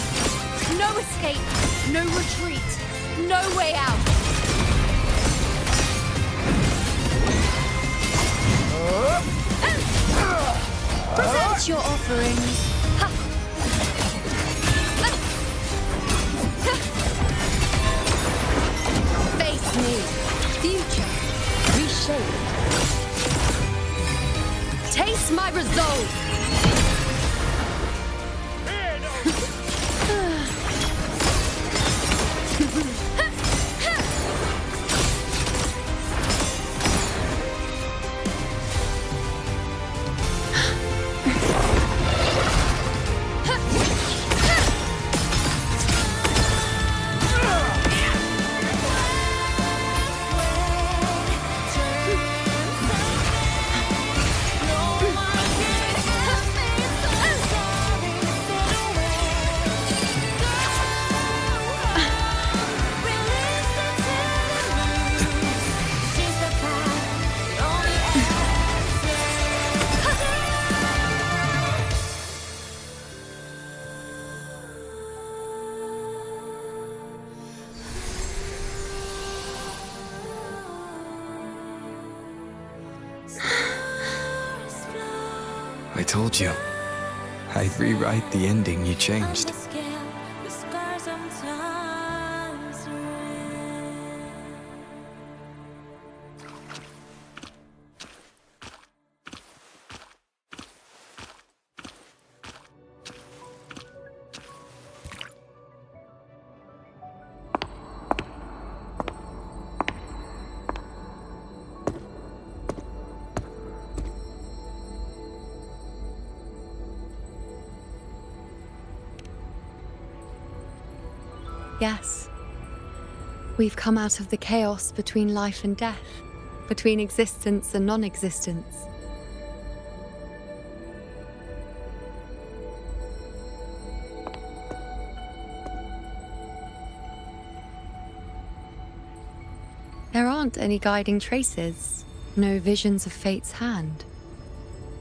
No escape, no retreat, no way out. Present your offerings. Face me. Future. Reshape. Taste my resolve. I told you. I'd rewrite the ending you changed. guess. We've come out of the chaos between life and death, between existence and non-existence. There aren't any guiding traces, no visions of fate's hand.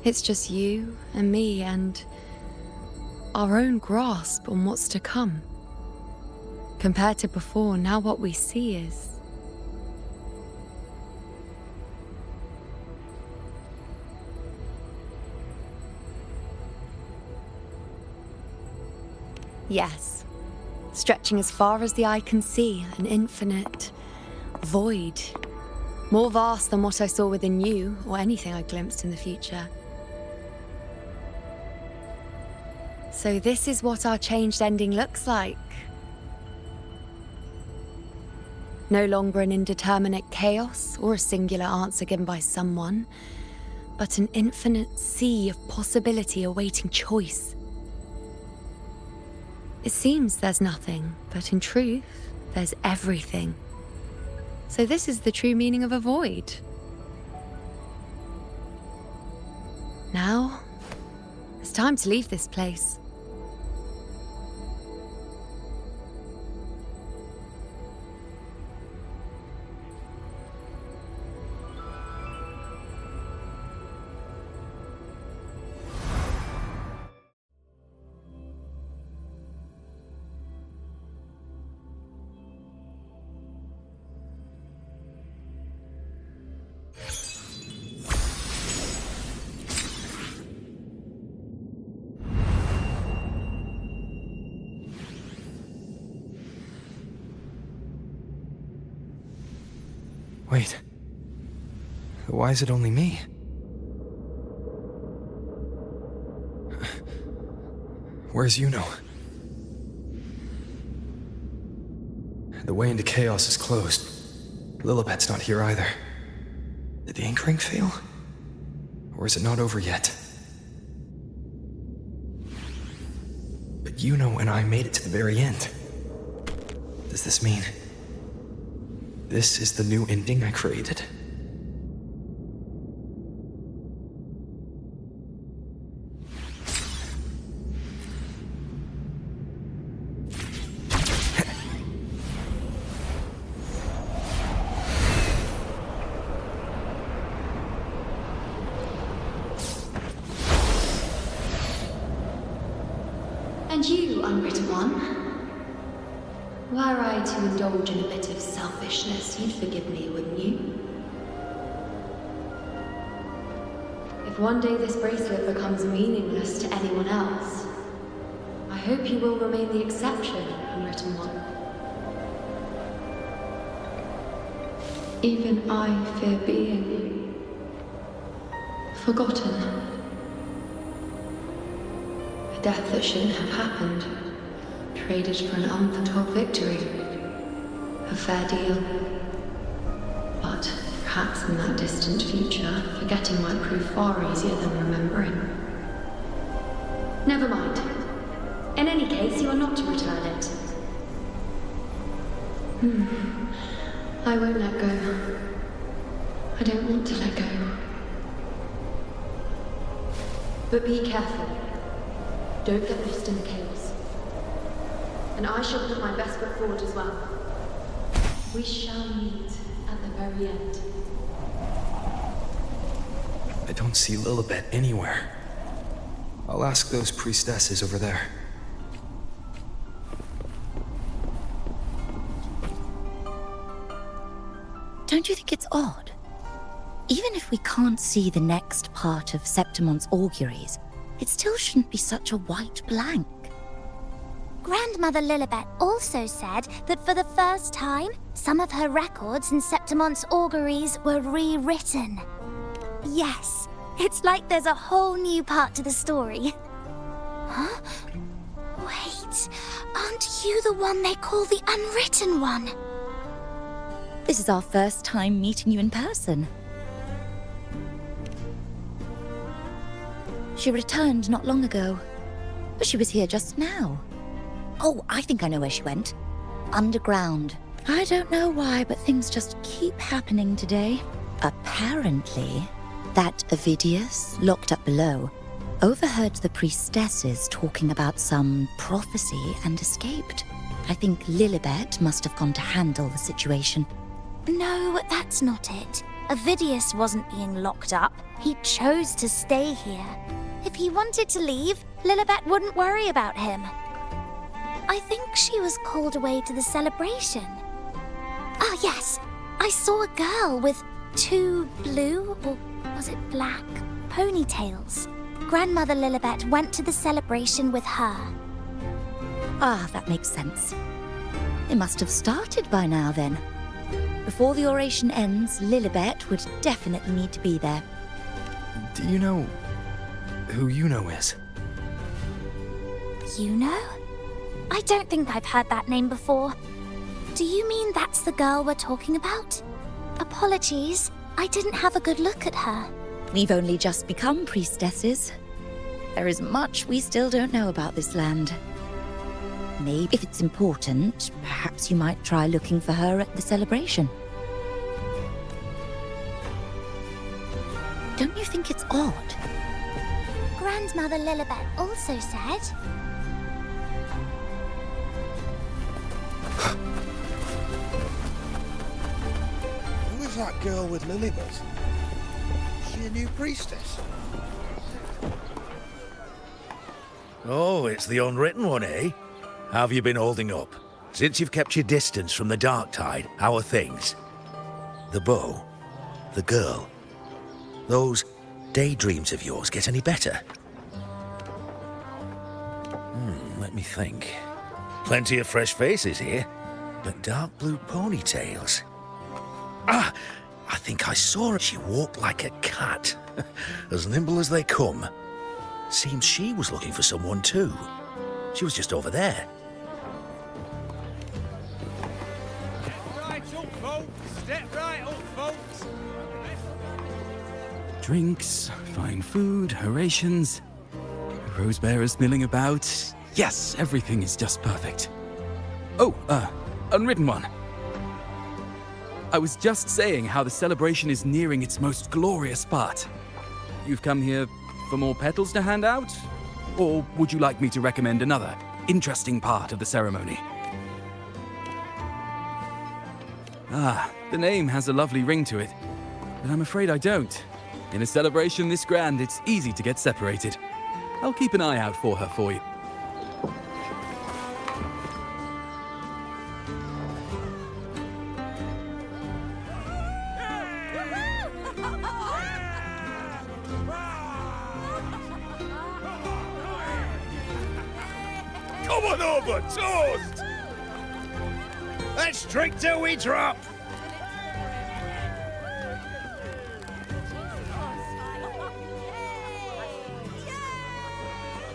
It's just you and me and our own grasp on what's to come. Compared to before, now what we see is... Yes, stretching as far as the eye can see, an infinite void. More vast than what I saw within you, or anything I glimpsed in the future. So this is what our changed ending looks like. No longer an indeterminate chaos or a singular answer given by someone, but an infinite sea of possibility awaiting choice. It seems there's nothing, but in truth, there's everything. So this is the true meaning of a void. Now, it's time to leave this place. Wait. Why is it only me? Where's Iuno? The way into chaos is closed. Lilibet's not here either. Did the anchoring fail? Or is it not over yet? But Iuno and I made it to the very end. Does this mean... this is the new ending I created? And you, unwritten one? Were I to indulge in a bit of selfishness, you'd forgive me, wouldn't you? If one day this bracelet becomes meaningless to anyone else, I hope you will remain the exception, unwritten one. Even I fear being forgotten. A death that shouldn't have happened. Traded for an unforetold victory. A fair deal. But perhaps in that distant future, forgetting might prove far easier than remembering. Never mind. In any case, you are not to return it. I won't let go. I don't want to let go. But be careful. Don't get lost in the chaos. And I shall put my best foot forward as well. We shall meet at the very end. I don't see Lilibet anywhere. I'll ask those priestesses over there. Don't you think it's odd? Even if we can't see the next part of Septimon's auguries, it still shouldn't be such a white blank. Grandmother Lilibet also said that for the first time, some of her records in Septimon's auguries were rewritten. Yes, it's like there's a whole new part to the story. Huh? Wait, aren't you the one they call the Unwritten One? This is our first time meeting you in person. She returned not long ago, but she was here just now. Oh, I think I know where she went. underground. I don't know why, but things just keep happening today. Apparently, that Ovidius, locked up below, overheard the priestesses talking about some prophecy and escaped. I think Lilibet must have gone to handle the situation. No, that's not it. Ovidius wasn't being locked up. He chose to stay here. If he wanted to leave, Lilibet wouldn't worry about him. I think she was called away to the celebration. Ah, yes. I saw a girl with 2 blue, or was it black, ponytails. Grandmother Lilibet went to the celebration with her. Ah, that makes sense. It must have started by now then. Before the oration ends, Lilibet would definitely need to be there. Do you know who Iuno is? Iuno? I don't think I've heard that name before. Do you mean that's the girl we're talking about? Apologies, I didn't have a good look at her. We've only just become priestesses. There is much we still don't know about this land. Maybe if it's important, perhaps you might try looking for her at the celebration. Don't you think it's odd? Grandmother Lilibet also said... Who is that girl with Lilibet? Is she a new priestess? Oh, it's the unwritten one, eh? How have you been holding up? Since you've kept your distance from the dark tide, how are things? The bow? The girl? Those daydreams of yours get any better? Let me think. Plenty of fresh faces here, but dark blue ponytails. Ah! I think I saw her. She walked like a cat. As nimble as they come. Seems she was looking for someone too. She was just over there. Step right up, folks. Drinks, fine food, orations. Rose bearers milling about. Yes, everything is just perfect. Oh, unwritten one. I was just saying how the celebration is nearing its most glorious part. You've come here for more petals to hand out? Or would you like me to recommend another interesting part of the ceremony? Ah, the name has a lovely ring to it, but I'm afraid I don't. In a celebration this grand, it's easy to get separated. I'll keep an eye out for her for you. Come on over, toast! Let's drink till we drop!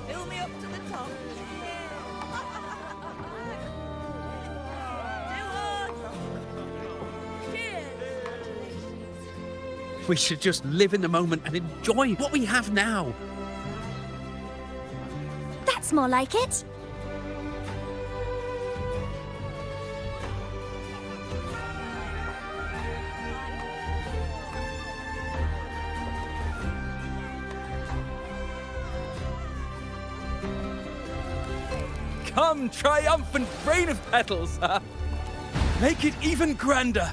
Fill me up to the top. We should just live in the moment and enjoy what we have now. That's more like it. Come, triumphant rain of petals! Make it even grander!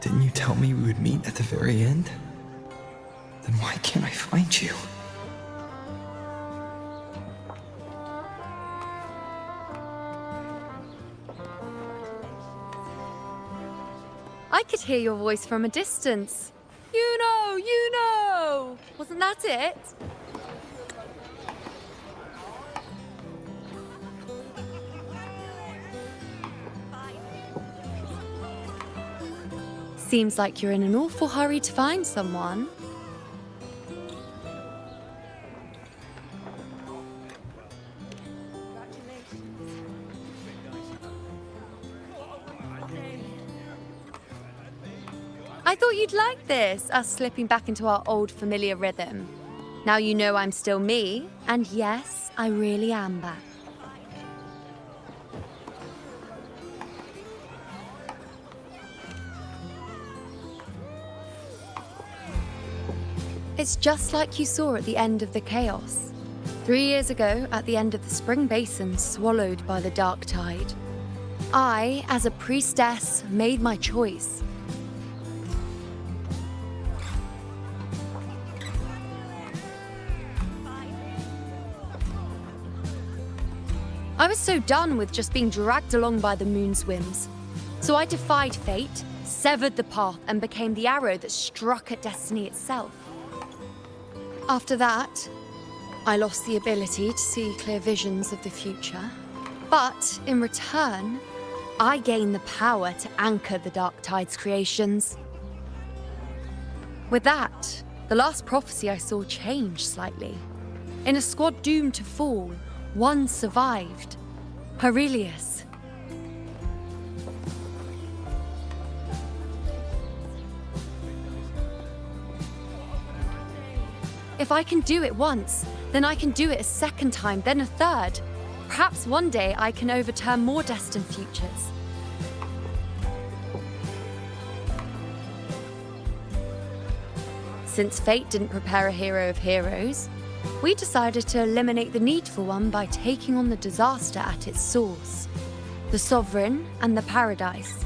Didn't you tell me we would meet at the very end? Then why can't I find you? I could hear your voice from a distance. Iuno! Iuno! Wasn't that it? Seems like you're in an awful hurry to find someone. I thought you'd like this, us slipping back into our old familiar rhythm. Now you know I'm still me, and yes, I really am back. It's just like you saw at the end of the chaos. 3 years ago, at the end of the spring basin swallowed by the dark tide. I, as a priestess, made my choice. I was so done with just being dragged along by the moon's whims. So I defied fate, severed the path, and became the arrow that struck at destiny itself. After that, I lost the ability to see clear visions of the future. But in return, I gained the power to anchor the Dark Tide's creations. With that, the last prophecy I saw changed slightly. In a squad doomed to fall, one survived. Aurelius. If I can do it once, then I can do it a second time, then a third. Perhaps one day I can overturn more destined futures. Since fate didn't prepare a hero of heroes, we decided to eliminate the need for one by taking on the disaster at its source, the Sovereign and the Paradise.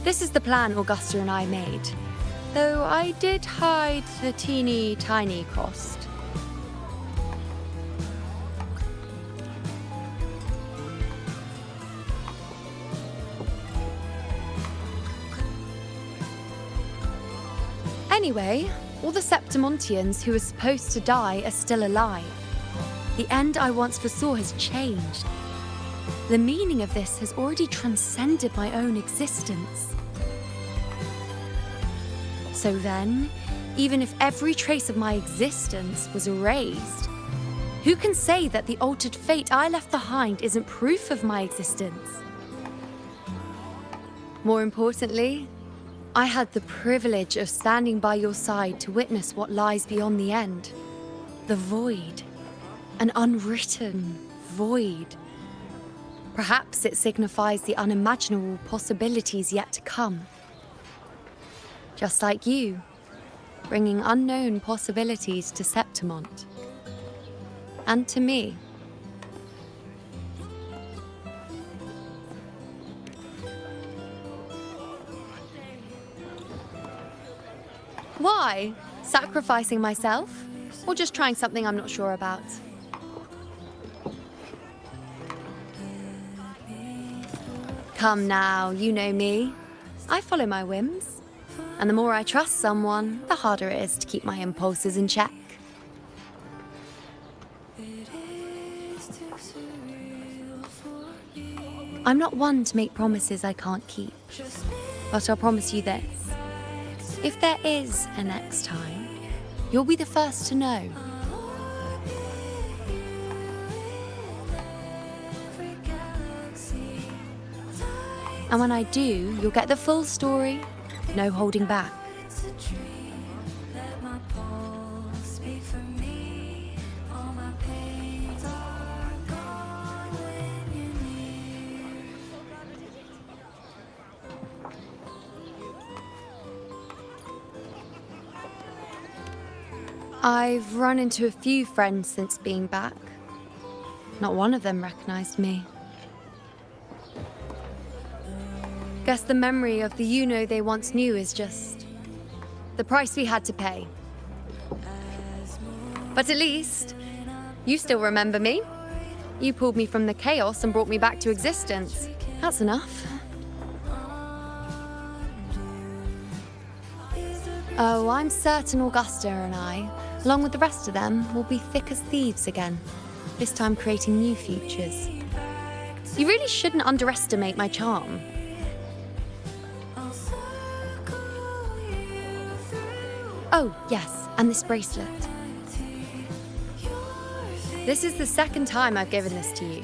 This is the plan Augusta and I made, though I did hide the teeny tiny cost. Anyway, all the Septimontians who were supposed to die are still alive. The end I once foresaw has changed. The meaning of this has already transcended my own existence. So then, even if every trace of my existence was erased, who can say that the altered fate I left behind isn't proof of my existence? More importantly, I had the privilege of standing by your side to witness what lies beyond the end. The void. An unwritten void. Perhaps it signifies the unimaginable possibilities yet to come. Just like you, bringing unknown possibilities to Septimont. And to me. Why? Sacrificing myself? Or just trying something I'm not sure about? Come now, you know me. I follow my whims. And the more I trust someone, the harder it is to keep my impulses in check. I'm not one to make promises I can't keep. But I'll promise you this. If there is a next time, you'll be the first to know. And when I do, you'll get the full story, no holding back. I've run into a few friends since being back. Not one of them recognized me. Guess the memory of the Iuno they once knew is just the price we had to pay. But at least, you still remember me. You pulled me from the chaos and brought me back to existence. That's enough. Oh, I'm certain Augusta and I, along with the rest of them, will be thick as thieves again, this time creating new futures. You really shouldn't underestimate my charm. Oh, yes, and this bracelet. This is the second time I've given this to you.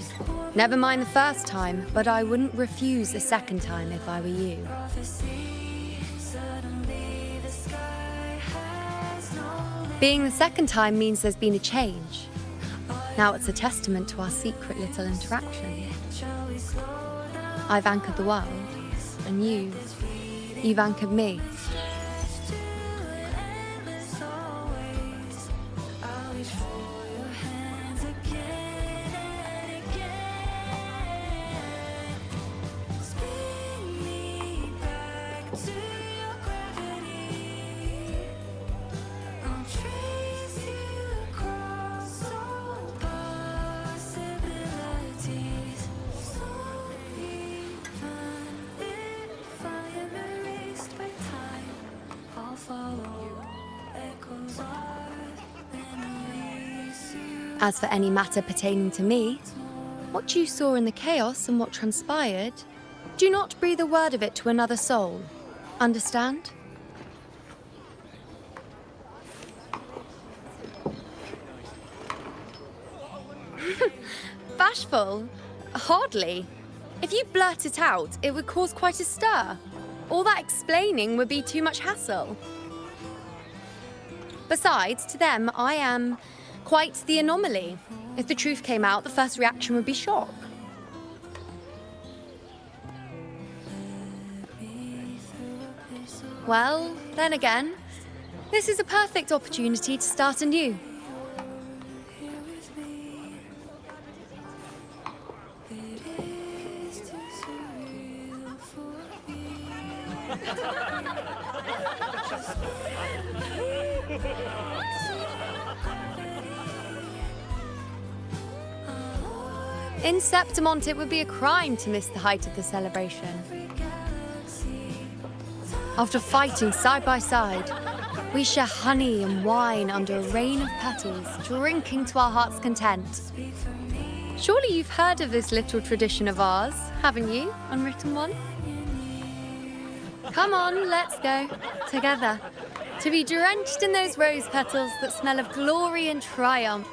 Never mind the first time, but I wouldn't refuse a second time if I were you. Being the second time means there's been a change. Now it's a testament to our secret little interaction. I've anchored the world, and you've anchored me. As for any matter pertaining to me, what you saw in the chaos and what transpired, do not breathe a word of it to another soul. Understand? Bashful? Hardly. If you blurt it out, it would cause quite a stir. All that explaining would be too much hassle. Besides, to them, I am quite the anomaly. If the truth came out, the first reaction would be shock. Well, then again, this is a perfect opportunity to start anew. In Septimont, it would be a crime to miss the height of the celebration. After fighting side by side, we share honey and wine under a rain of petals, drinking to our heart's content. Surely you've heard of this little tradition of ours, haven't you, Unwritten One? Come on, let's go, together, to be drenched in those rose petals that smell of glory and triumph.